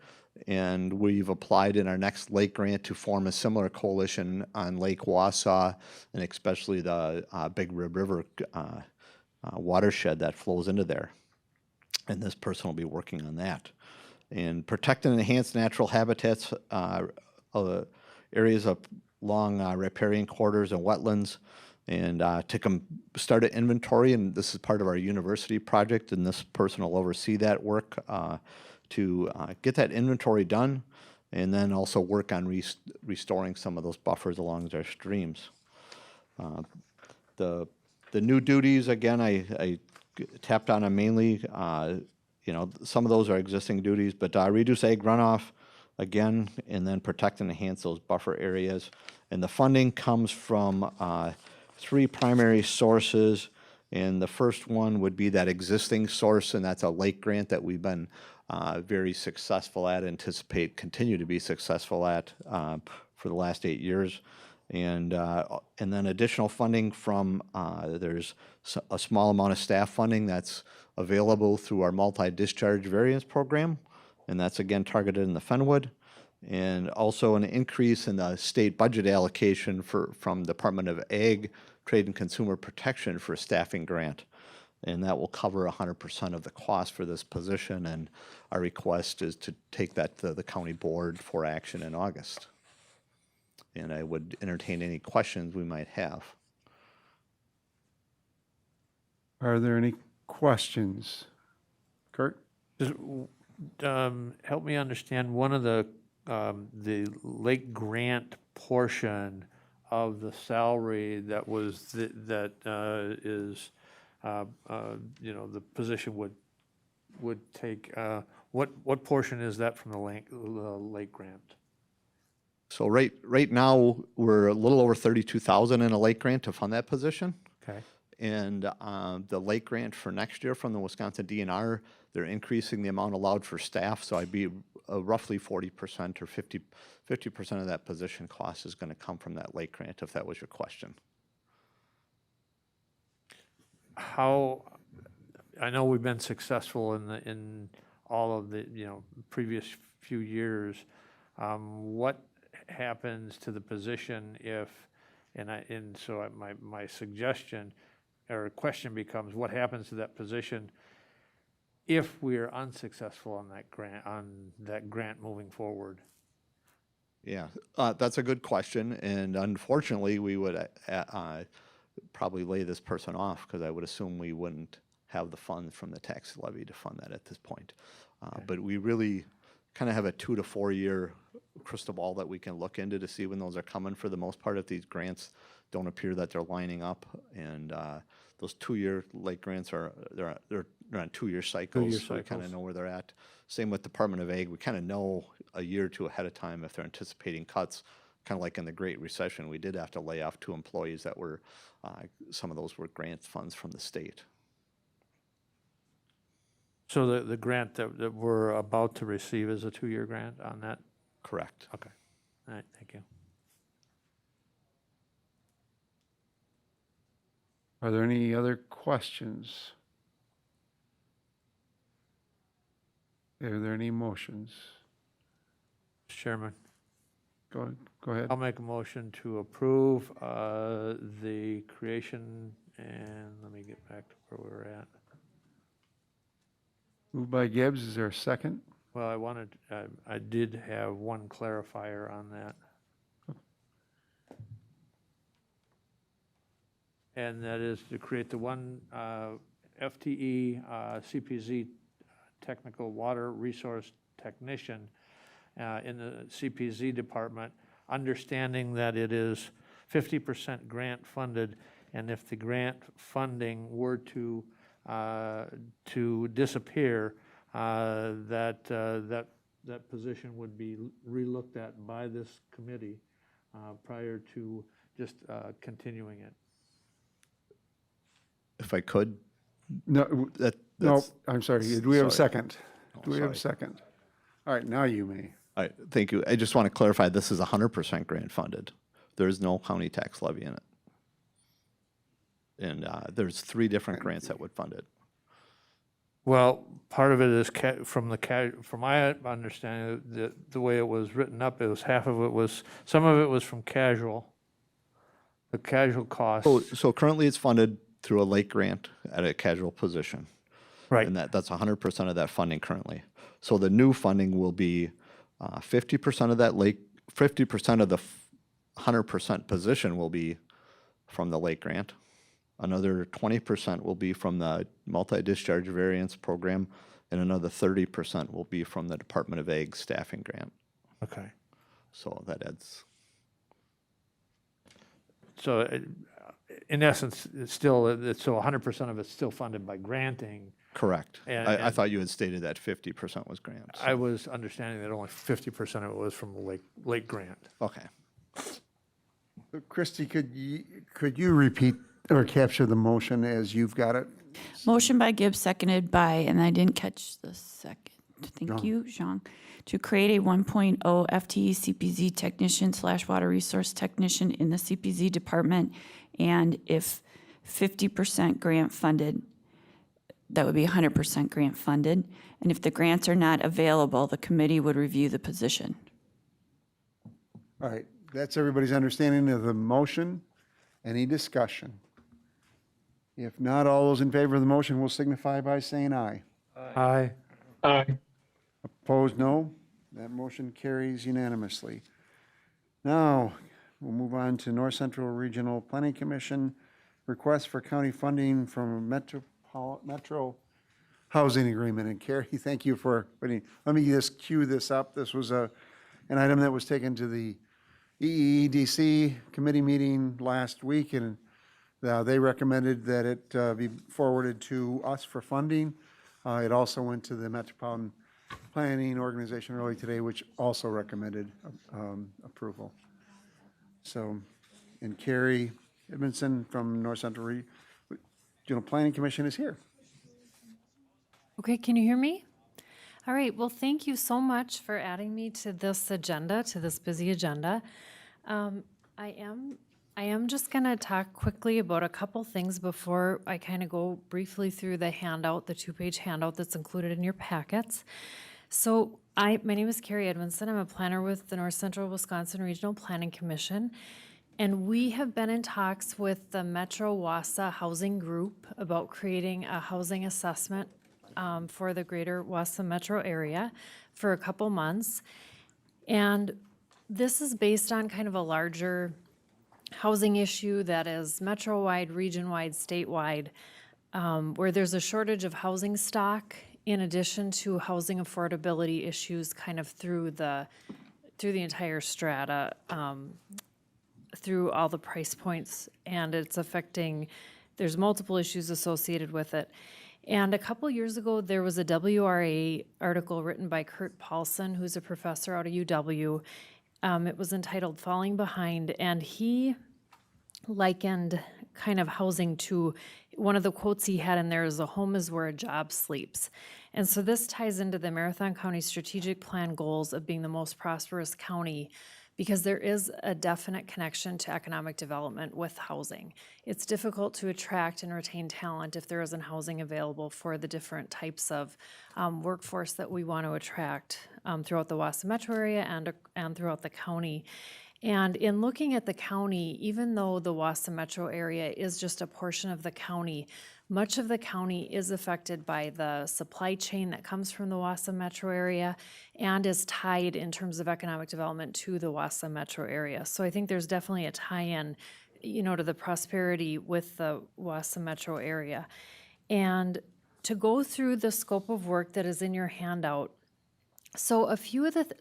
And we've applied in our next lake grant to form a similar coalition on Lake Wausau, and especially the Big Rib River watershed that flows into there. And this person will be working on that. And protect and enhance natural habitats, areas of long riparian corridors and wetlands, and to start an inventory. And this is part of our university project, and this person will oversee that work to get that inventory done, and then also work on restoring some of those buffers along our streams. The new duties, again, I tapped on them mainly. Some of those are existing duties, but reduce egg runoff, again, and then protect and enhance those buffer areas. And the funding comes from 3 primary sources, and the first one would be that existing source, and that's a lake grant that we've been very successful at, continue to be successful at for the last 8 years. And then additional funding from, there's a small amount of staff funding that's available through our multi-discharge variance program, and that's again targeted in the Fenwood. And also an increase in the state budget allocation from Department of Ag, Trade and Consumer Protection for a staffing grant. And that will cover 100% of the cost for this position, and our request is to take that to the county board for action in August. And I would entertain any questions we might have. Are there any questions? Kurt? Just help me understand one of the lake grant portion of the salary that was the position would take. What portion is that from the lake grant? So right now, we're a little over 32,000 in a lake grant to fund that position. Okay. And the lake grant for next year from the Wisconsin DNR, they're increasing the amount allowed for staff. So I'd be roughly 40% or 50% of that position cost is going to come from that lake grant, if that was your question. How, I know we've been successful in all of the previous few years. What happens to the position if, so my suggestion or question becomes, what happens to that position if we are unsuccessful on that grant moving forward? Yeah, that's a good question, and unfortunately, we would probably lay this person off because I would assume we wouldn't have the funds from the tax levy to fund that at this point. But we really kind of have a 2 to 4 year crystal ball that we can look into to see when those are coming. For the most part, if these grants don't appear that they're lining up, and those 2-year lake grants they're on 2-year cycles, so we kind of know where they're at. Same with Department of Ag, we kind of know a year or two ahead of time if they're anticipating cuts. Kind of like in the Great Recession, we did have to lay off 2 employees that were, some of those were grant funds from the state. So the grant that we're about to receive is a 2-year grant on that? Correct. Okay. All right, thank you. Are there any other questions? Are there any motions? Chairman, Go ahead. I'll make a motion to approve the creation, and let me get back to where we're at. Moved by Gibbs, is there a second? Well, I did have one clarifier on that. And that is to create the one FTE CPZ technical water resource technician in the CPZ department, understanding that it is 50% grant funded, and if the grant funding were to disappear, that position would be relooked at by this committee prior to just continuing it. If I could. No, no, I'm sorry. Do we have a second? Do we have a sorry. second? All right, now you may. All right, thank you. I just want to clarify, this is 100% grant funded. There is no county tax levy in it. And there's 3 different grants that would fund it. Well, part of it is from my understanding, the way it was written up, it was some of it was from casual, the casual costs. So currently it's funded through a lake grant at a casual position. Right. And that's 100% of that funding currently. So the new funding will be 50% of that lake, 50% of the 100% position will be from the lake grant. Another 20% will be from the multi-discharge variance program, and another 30% will be from the Department of Ag staffing grant. Okay. So that adds. So in essence, so 100% of it's still funded by granting. Correct. I And thought you had stated that 50% was grants. I was understanding that only 50% of it was from the lake grant. Okay. So Christie, could you repeat or capture the motion as you've got it? Motion by Gibbs, seconded by, and I didn't catch the second. Thank you, Jean. To create a 1.0 FTE CPZ technician / water resource technician in the CPZ department, and if 50% grant funded, that would be 100% grant funded. And if the grants are not available, the committee would review the position. All right, that's everybody's understanding of the motion. Any discussion? If not, all those in favor of the motion will signify by saying aye. Aye. Aye. Opposed, no. That motion carries unanimously. Now, we'll move on to North Central Regional Planning Commission, request for county funding from Metro Housing Agreement. And Carrie, thank you for putting, let me just cue this up. This was an item that was taken to the EEDC committee meeting last week, and they recommended that it be forwarded to us for funding. It also went to the Metropolitan Planning Organization early today, which also recommended approval. So, and Carrie Edmondson from North Central Regional Planning Commission is here. Okay, can you hear me? All right, well, thank you so much for adding me to this agenda, to this busy agenda. I am just going to talk quickly about a couple things before I kind of go briefly through the handout, the 2-page handout that's included in your packets. So my name is Carrie Edmondson. I'm a planner with the North Central Wisconsin Regional Planning Commission. And we have been in talks with the Metro Wausau Housing Group about creating a housing assessment for the greater Wausau metro area for a couple months. And this is based on kind of a larger housing issue that is metro-wide, region-wide, statewide, where there's a shortage of housing stock in addition to housing affordability issues kind of through the entire strata, through all the price points, and it's affecting, there's multiple issues associated with it. And a couple years ago, there was a WRA article written by Kurt Paulson, who's a professor out of UW. It was entitled Falling Behind, and he likened kind of housing to, one of the quotes he had in there is, "A home is where a job sleeps." And so this ties into the Marathon County strategic plan goals of being the most prosperous county, because there is a definite connection to economic development with housing. It's difficult to attract and retain talent if there isn't housing available for the different types of workforce that we want to attract throughout the Wausau metro area and throughout the county. And in looking at the county, even though the Wausau metro area is just a portion of the county, much of the county is affected by the supply chain that comes from the Wausau metro area and is tied in terms of economic development to the Wausau metro area. So I think there's definitely a tie-in, to the prosperity with the Wausau metro area. And to go through the scope of work that is in your handout, so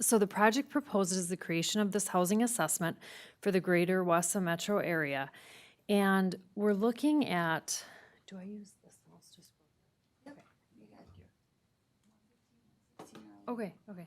so the project proposes the creation of this housing assessment for the greater Wausau metro area. And we're looking at, do I use this? Okay, okay.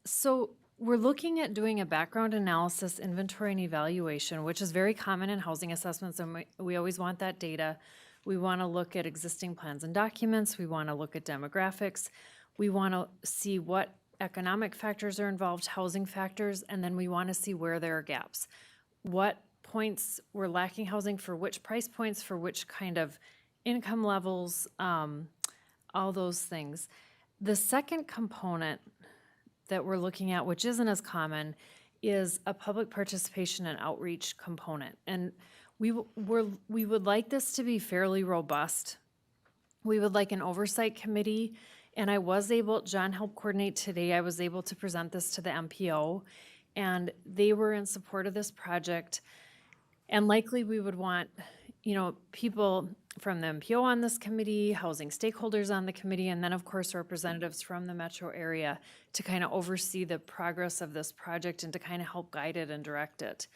So we're looking at doing a background analysis, inventory, and evaluation, which is very common in housing assessments, and we always want that data. We want to look at existing plans and documents. We want to look at demographics. We want to see what economic factors are involved, housing factors, and then we want to see where there are gaps. What points we're lacking housing for which price points, for which kind of income levels, all those things. The second component that we're looking at, which isn't as common, is a public participation and outreach component. And we would like this to be fairly robust. We would like an oversight committee, and John helped coordinate today, I was able to present this to the MPO, and they were in support of this project. And likely we would want, people from the MPO on this committee, housing stakeholders on the committee, and then of course representatives from the metro area to kind of oversee the progress of this project and to kind of help guide it and direct it.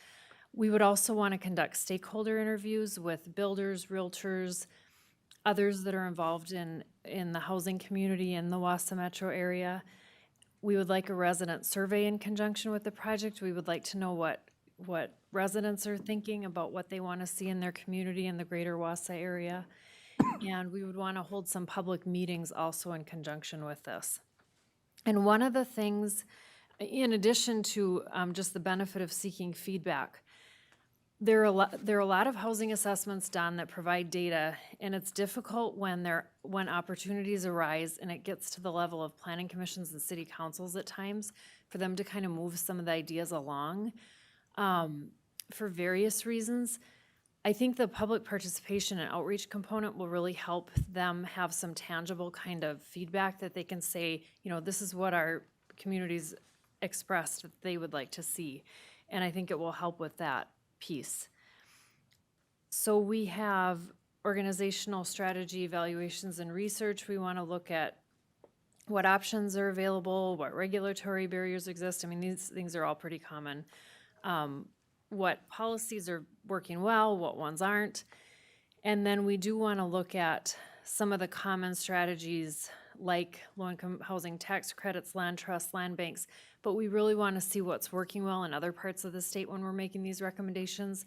We would also want to conduct stakeholder interviews with builders, realtors, others that are involved in the housing community in the Wausau metro area. We would like a resident survey in conjunction with the project. We would like to know what residents are thinking about what they want to see in their community in the greater Wausau area. And we would want to hold some public meetings also in conjunction with this. And one of the things, in addition to just the benefit of seeking feedback, there are a lot of housing assessments done that provide data, and it's difficult when opportunities arise and it gets to the level of planning commissions and city councils at times for them to kind of move some of the ideas along. For various reasons, I think the public participation and outreach component will really help them have some tangible kind of feedback that they can say, this is what our communities expressed that they would like to see. And I think it will help with that piece. So we have organizational strategy, evaluations, and research. We want to look at what options are available, what regulatory barriers exist. I mean, these things are all pretty common. What policies are working well, what ones aren't. And then we do want to look at some of the common strategies like low-income housing tax credits, land trusts, land banks, but we really want to see what's working well in other parts of the state when we're making these recommendations,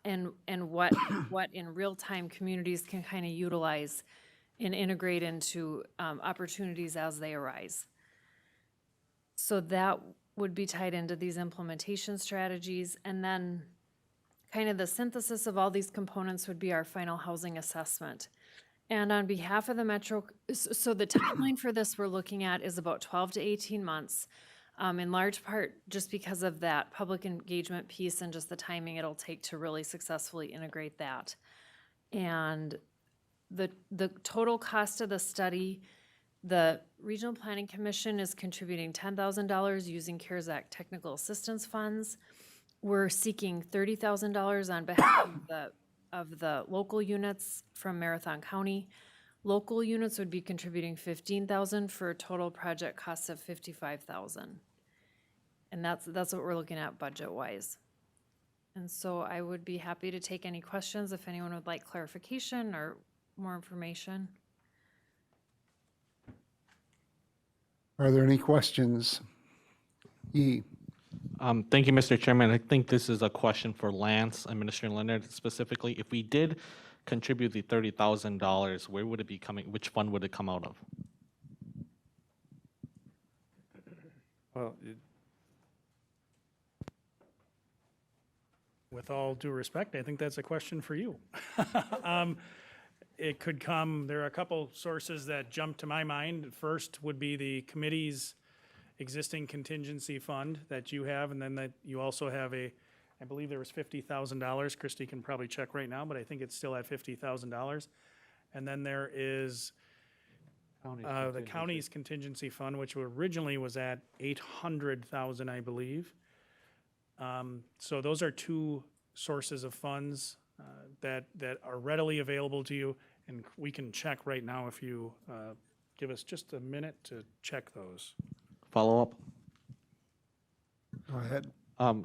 and what in real time communities can kind of utilize and integrate into opportunities as they arise. So that would be tied into these implementation strategies, and then kind of the synthesis of all these components would be our final housing assessment. And on behalf of the Metro, so the timeline for this we're looking at is about 12 to 18 months. in large part just because of that public engagement piece and just the timing it'll take to really successfully integrate that. And the total cost of the study, the Regional Planning Commission is contributing $10,000 using CARES Act technical assistance funds. We're seeking $30,000 on behalf of the local units from Marathon County. Local units would be contributing $15,000 for a total project cost of $55,000. And that's what we're looking at budget-wise. And so I would be happy to take any questions if anyone would like clarification or more information. Are there any questions? Yee. Thank you, Mr. Chairman. I think this is a question for Lance, Administrator Leonard specifically. If we did contribute the $30,000, where would it be coming? Which fund would it come out of? Well, with all due respect, I think that's a question for you. It could come, there are a couple sources that jump to my mind. First would be the committee's existing contingency fund that you have, and then that you also have I believe there was $50,000. Christy can probably check right now, but I think it's still at $50,000. And then there is the county's contingency fund, which originally was at $800,000, I believe. So those are two sources of funds that are readily available to you, and we can check right now if you give us just a minute to check those. Follow up? Go ahead.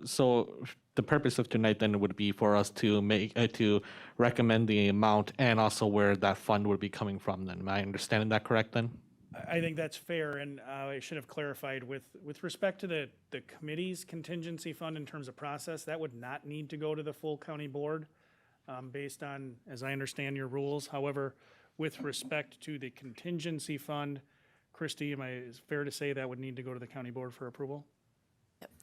So the purpose of tonight then would be for us to to recommend the amount and also where that fund would be coming from then. Am I understanding that correct then? I think that's fair, and I should have clarified with respect to the committee's contingency fund in terms of process, that would not need to go to the full county board based on, as I understand your rules. However, with respect to the contingency fund, Christy, is it fair to say that would need to go to the county board for approval?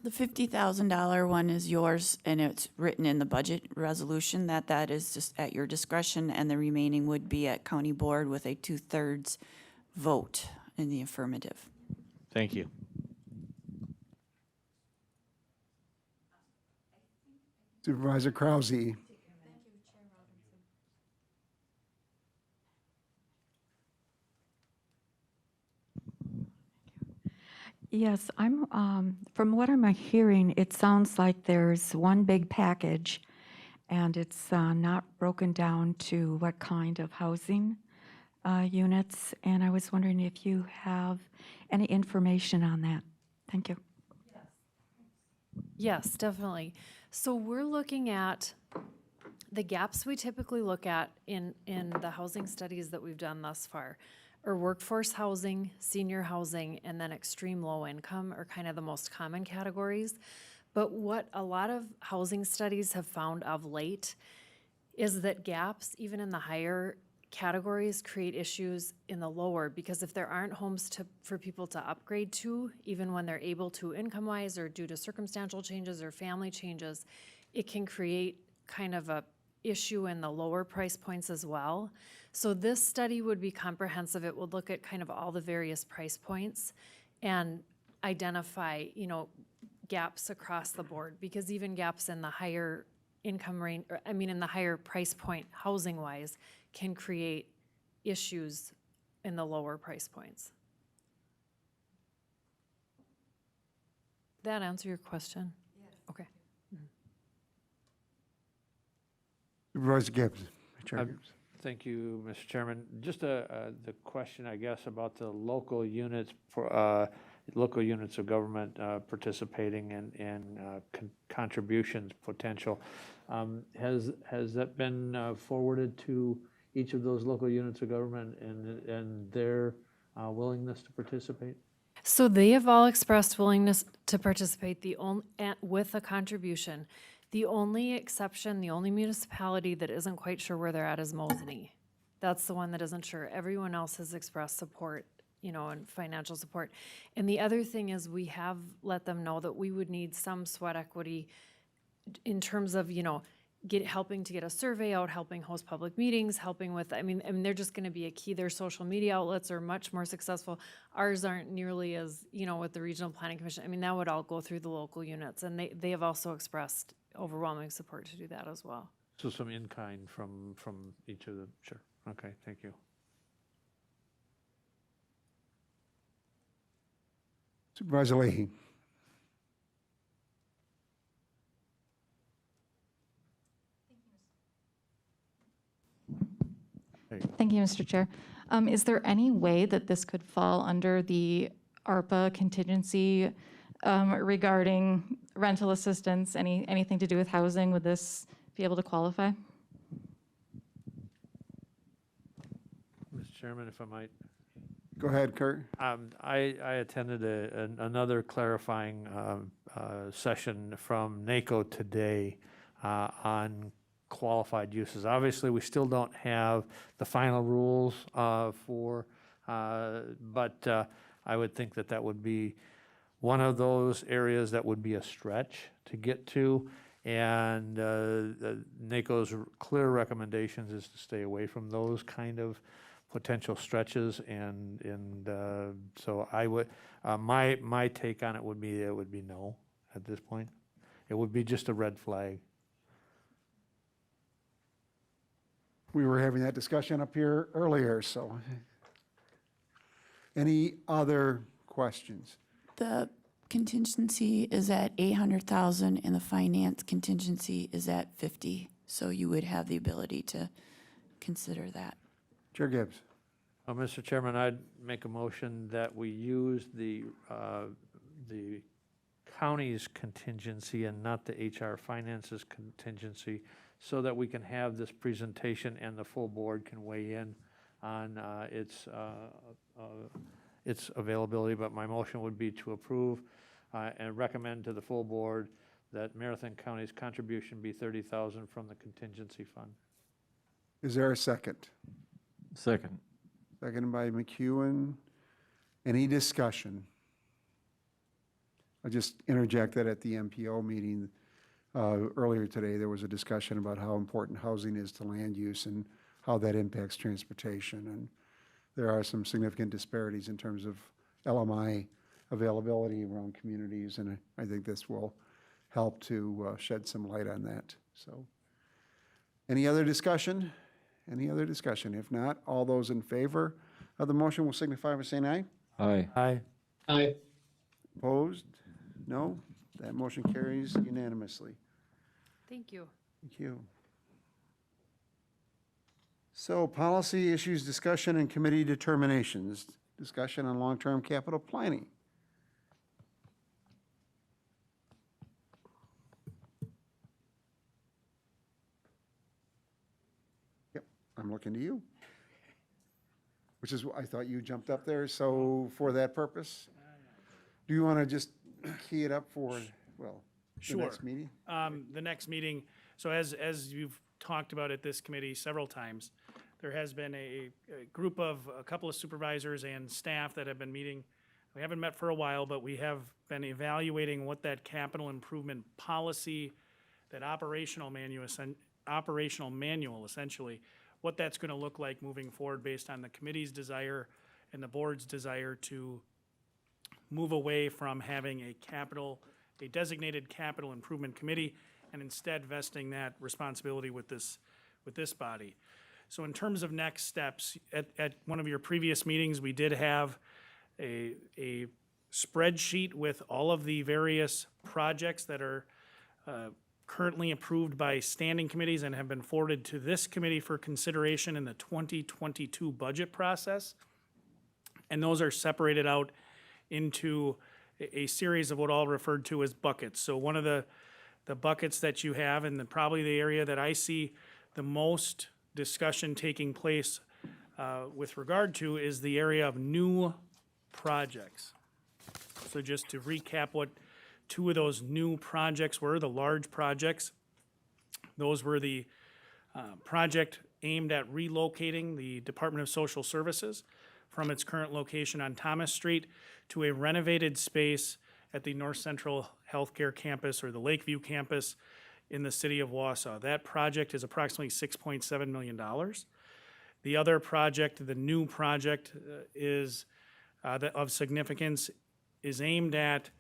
The $50,000 one is yours, and it's written in the budget resolution that is just at your discretion, and the remaining would be at county board with a 2/3 vote in the affirmative. Thank you. Supervisor Krause. Yes, from what I'm hearing, it sounds like there's one big package and it's not broken down to what kind of housing units. And I was wondering if you have any information on that. Thank you. Yes, definitely. So we're looking at the gaps we typically look at in the housing studies that we've done thus far. Or workforce housing, senior housing, and then extreme low income are kind of the most common categories. But what a lot of housing studies have found of late is that gaps, even in the higher categories, create issues in the lower, because if there aren't homes for people to upgrade to, even when they're able to income-wise or due to circumstantial changes or family changes, it can create kind of a issue in the lower price points as well. So this study would be comprehensive. It would look at kind of all the various price points and identify, gaps across the board, because even gaps in the higher income range, in the higher price point housing wise can create issues in the lower price points. Did that answer your question? Yes. Okay. Supervisor Gibbs. Chair Gibbs. Thank you, Mr. Chairman. Just the question, I guess, about the local units for local units of government participating in contributions potential. Has that been forwarded to each of those local units of government and their willingness to participate? So they have all expressed willingness to participate with a contribution. The only exception, the only municipality that isn't quite sure where they're at is Mosney. That's the one that isn't sure. Everyone else has expressed support, and financial support. And the other thing is we have let them know that we would need some sweat equity in terms of, helping to get a survey out, helping host public meetings, helping with, I mean, they're just going to be a key. Their social media outlets are much more successful. Ours aren't nearly as, with the Regional Planning Commission. I mean, that would all go through the local units, and they have also expressed overwhelming support to do that as well. So some in-kind from each of them, sure. Okay, thank you. Supervisor Leahy. Thank you, Mr. Chair. Is there any way that this could fall under the ARPA contingency regarding rental assistance, anything to do with housing? Would this be able to qualify? Mr. Chairman, if I might. Go ahead, Kurt. I attended another clarifying session from NACO today on qualified uses. Obviously, we still don't have the final rules but I would think that would be one of those areas that would be a stretch to get to. And NACO's clear recommendations is to stay away from those kind of potential stretches. And so I would, my take on it would be no at this point. It would be just a red flag. We were having that discussion up here earlier, so. Any other questions? The contingency is at 800,000 and the finance contingency is at 50. So you would have the ability to consider that. Chair Gibbs. Mr. Chairman, I'd make a motion that we use the county's contingency and not the HR Finance's contingency, so that we can have this presentation and the full board can weigh in on its availability. But my motion would be to approve and recommend to the full board that Marathon County's contribution be $30,000 from the contingency fund. Is there a second? Second. Seconded by McEwen. Any discussion? I'll just interject that at the MPO meeting earlier today, there was a discussion about how important housing is to land use and how that impacts transportation. And there are some significant disparities in terms of LMI availability around communities, and I think this will help to shed some light on that. So, any other discussion? Any other discussion? If not, all those in favor of the motion will signify by saying aye. Aye. Aye. Aye. Opposed? No? That motion carries unanimously. Thank you. Thank you. So, policy issues discussion and committee determinations. Discussion on long-term capital planning. Yep, I'm looking to you. Which is, I thought you jumped up there, so for that purpose? Do you want to just key it up for, well, the next meeting? The next meeting, so as you've talked about at this committee several times, there has been a group of a couple of supervisors and staff that have been meeting. We haven't met for a while, but we have been evaluating what that capital improvement policy, that operational manual essentially, what that's going to look like moving forward based on the committee's desire and the board's desire to move away from having a designated capital improvement committee and instead vesting that responsibility with this body. So in terms of next steps, at one of your previous meetings, we did have a spreadsheet with all of the various projects that are currently approved by standing committees and have been forwarded to this committee for consideration in the 2022 budget process. And those are separated out into a series of what I'll refer to as buckets. So one of the buckets that you have, and probably the area that I see the most discussion taking place with regard to, is the area of new projects. So just to recap what two of those new projects were, the large projects, those were the project aimed at relocating the Department of Social Services from its current location on Thomas Street to a renovated space at the North Central Healthcare Campus, or the Lakeview Campus, in the city of Wausau. That project is approximately $6.7 million. The other project, the new project, is of significance, is aimed at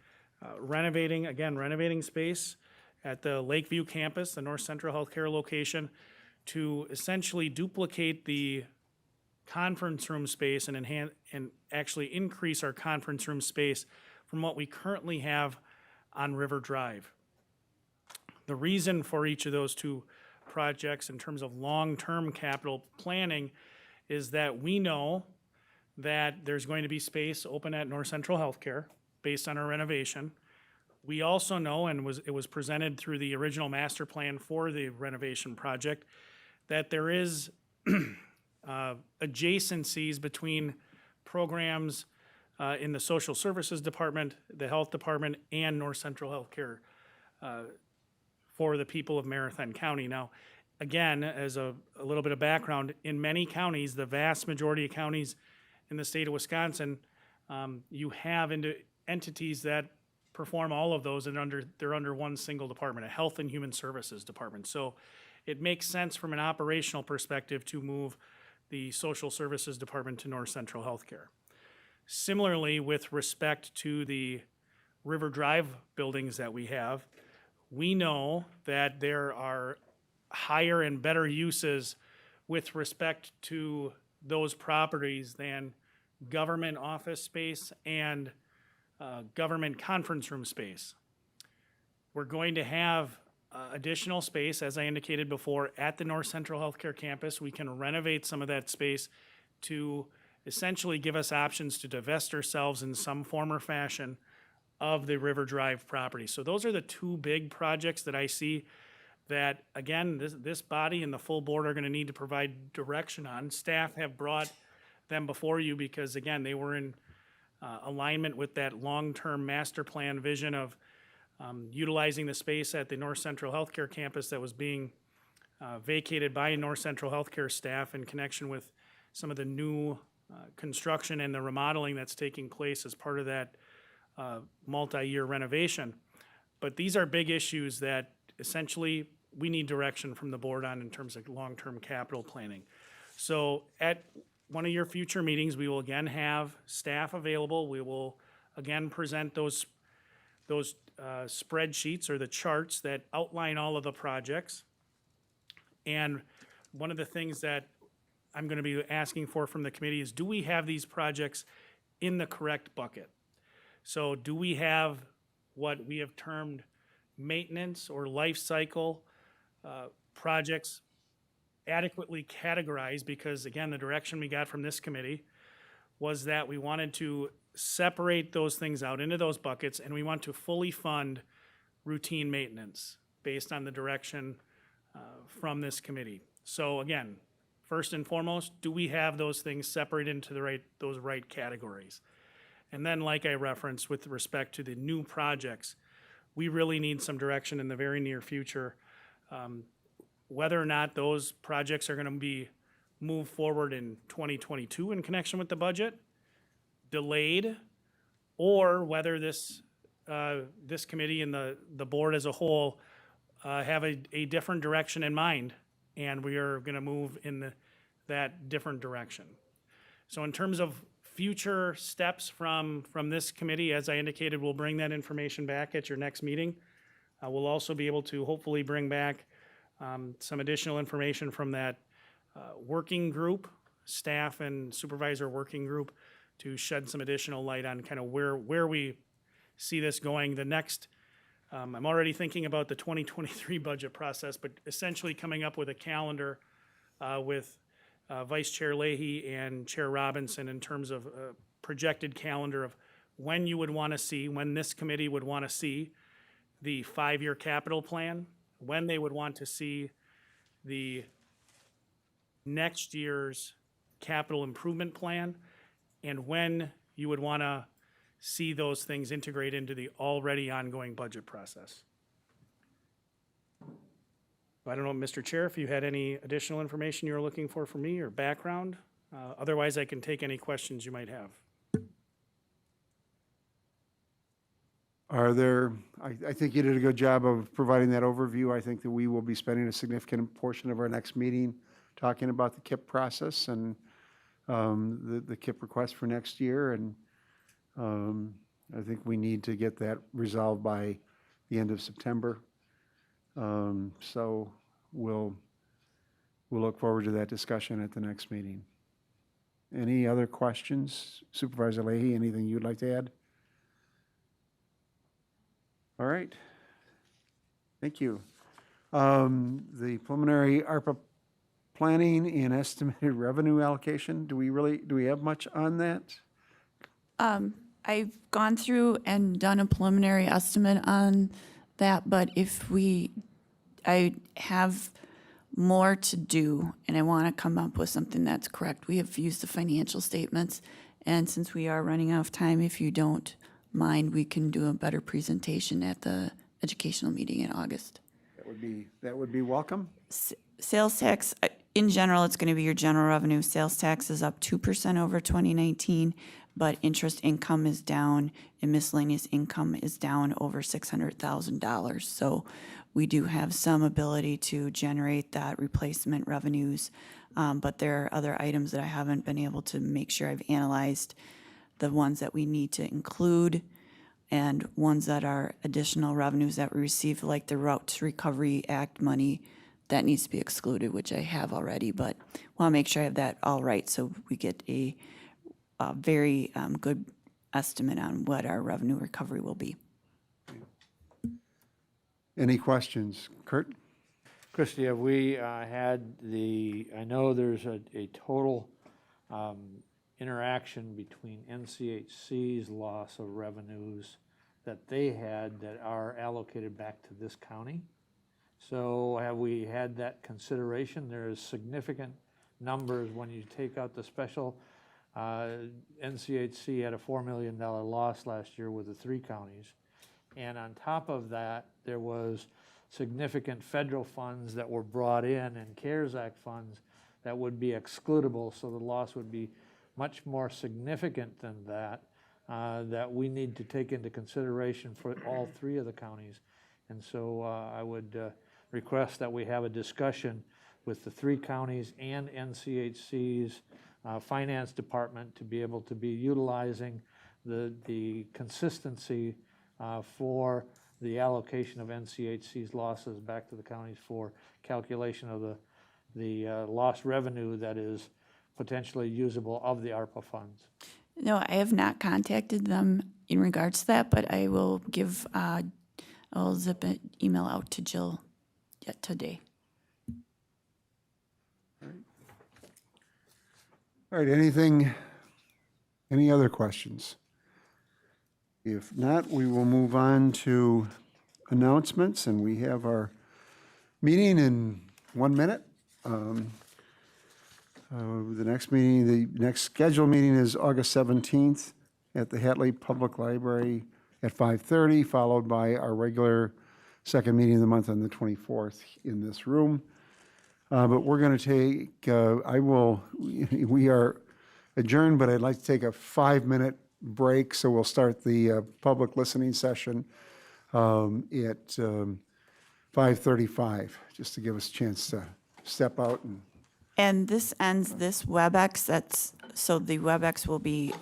renovating space at the Lakeview campus, the North Central Healthcare location, to essentially duplicate the conference room space and enhance and actually increase our conference room space from what we currently have on River Drive. The reason for each of those two projects in terms of long-term capital planning is that we know that there's going to be space open at North Central Healthcare based on our renovation. We also know, and it was presented through the original master plan for the renovation project, that there is adjacencies between programs in the social services department, the health department, and North Central Healthcare for the people of Marathon County. Now, again, as a little bit of background, in many counties, the vast majority of counties in the state of Wisconsin, you have entities that perform all of those, and they're under one single department, a Health and Human Services department. So it makes sense from an operational perspective to move the Social Services Department to North Central Healthcare. Similarly, with respect to the River Drive buildings that we have, we know that there are higher and better uses with respect to those properties than government office space and government conference room space. We're going to have additional space, as I indicated before, at the North Central Healthcare campus. We can renovate some of that space to essentially give us options to divest ourselves in some form or fashion of the River Drive property. So those are the two big projects that I see that, again, this body and the full board are going to need to provide direction on. Staff have brought them before you because, again, they were in alignment with that long-term master plan vision of utilizing the space at the North Central Healthcare campus that was being vacated by North Central Healthcare staff in connection with some of the new construction and the remodeling that's taking place as part of that multi-year renovation. But these are big issues that essentially we need direction from the board on in terms of long-term capital planning. So at one of your future meetings, we will again have staff available. We will again present those spreadsheets or the charts that outline all of the projects. And one of the things that I'm going to be asking for from the committee is, do we have these projects in the correct bucket? So do we have what we have termed maintenance or life cycle projects adequately categorized? Because again, the direction we got from this committee was that we wanted to separate those things out into those buckets, and we want to fully fund routine maintenance based on the direction from this committee. So again, first and foremost, do we have those things separated into those right categories? And then, like I referenced with respect to the new projects, we really need some direction in the very near future, whether or not those projects are going to be moved forward in 2022 in connection with the budget, delayed, or whether this committee and the board as a whole have a different direction in mind, and we are going to move in that different direction. So in terms of future steps from this committee, as I indicated, we'll bring that information back at your next meeting. We'll also be able to hopefully bring back some additional information from that working group, staff and supervisor working group, to shed some additional light on kind of where we see this going. The next, I'm already thinking about the 2023 budget process, but essentially coming up with a calendar with Vice Chair Leahy and Chair Robinson in terms of a projected calendar of when you would want to see, when this committee would want to see the 5-year capital plan, when they would want to see the next year's capital improvement plan, and when you would want to see those things integrate into the already ongoing budget process. I don't know, Mr. Chair, if you had any additional information you were looking for from me or background. Otherwise, I can take any questions you might have. Are there, I think you did a good job of providing that overview. I think that we will be spending a significant portion of our next meeting talking about the KIP process and the KIP request for next year. And I think we need to get that resolved by the end of September. So we'll look forward to that discussion at the next meeting. Any other questions? Supervisor Leahy, anything you'd like to add? All right. Thank you. The preliminary ARPA planning and estimated revenue allocation, do we have much on that? I've gone through and done a preliminary estimate on that, but I have more to do, and I want to come up with something that's correct. We have used the financial statements, and since we are running out of time, if you don't mind, we can do a better presentation at the educational meeting in August. That would be welcome. Sales tax, in general, it's going to be your general revenue. Sales tax is up 2% over 2019, but interest income is down and miscellaneous income is down over $600,000. So we do have some ability to generate that replacement revenues, but there are other items that I haven't been able to make sure I've analyzed, the ones that we need to include and ones that are additional revenues that we receive, like the Routes Recovery Act money that needs to be excluded, which I have already, but want to make sure I have that all right so we get a very good estimate on what our revenue recovery will be. Any questions? Kurt? Christie, have we had I know there's a total interaction between NCHC's loss of revenues that they had that are allocated back to this county. So have we had that consideration? There's significant numbers when you take out the special. NCHC had a $4 million loss last year with the 3 counties. And on top of that, there was significant federal funds that were brought in and CARES Act funds that would be excludable. So the loss would be much more significant than that, that we need to take into consideration for all 3 of the counties. And so I would request that we have a discussion with the 3 counties and NCHC's finance department to be able to be utilizing the consistency for the allocation of NCHC's losses back to the counties for calculation of the lost revenue that is potentially usable of the ARPA funds. No, I have not contacted them in regards to that, but I will give, I'll zip an email out to Jill yet today. All right, any other questions? If not, we will move on to announcements, and we have our meeting in 1 minute. The next scheduled meeting is August 17th at the Hatley Public Library at 5:30, followed by our regular second meeting of the month on the 24th in this room. But we're going to take, we are adjourned, but I'd like to take a 5-minute break. So we'll start the public listening session at 5:35, just to give us a chance to step out. And this ends this WebEx. So the WebEx will be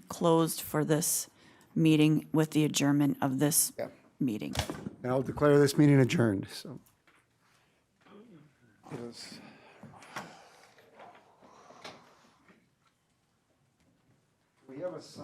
closed for this meeting with the adjournment of this meeting. And I'll declare this meeting adjourned. So. We have a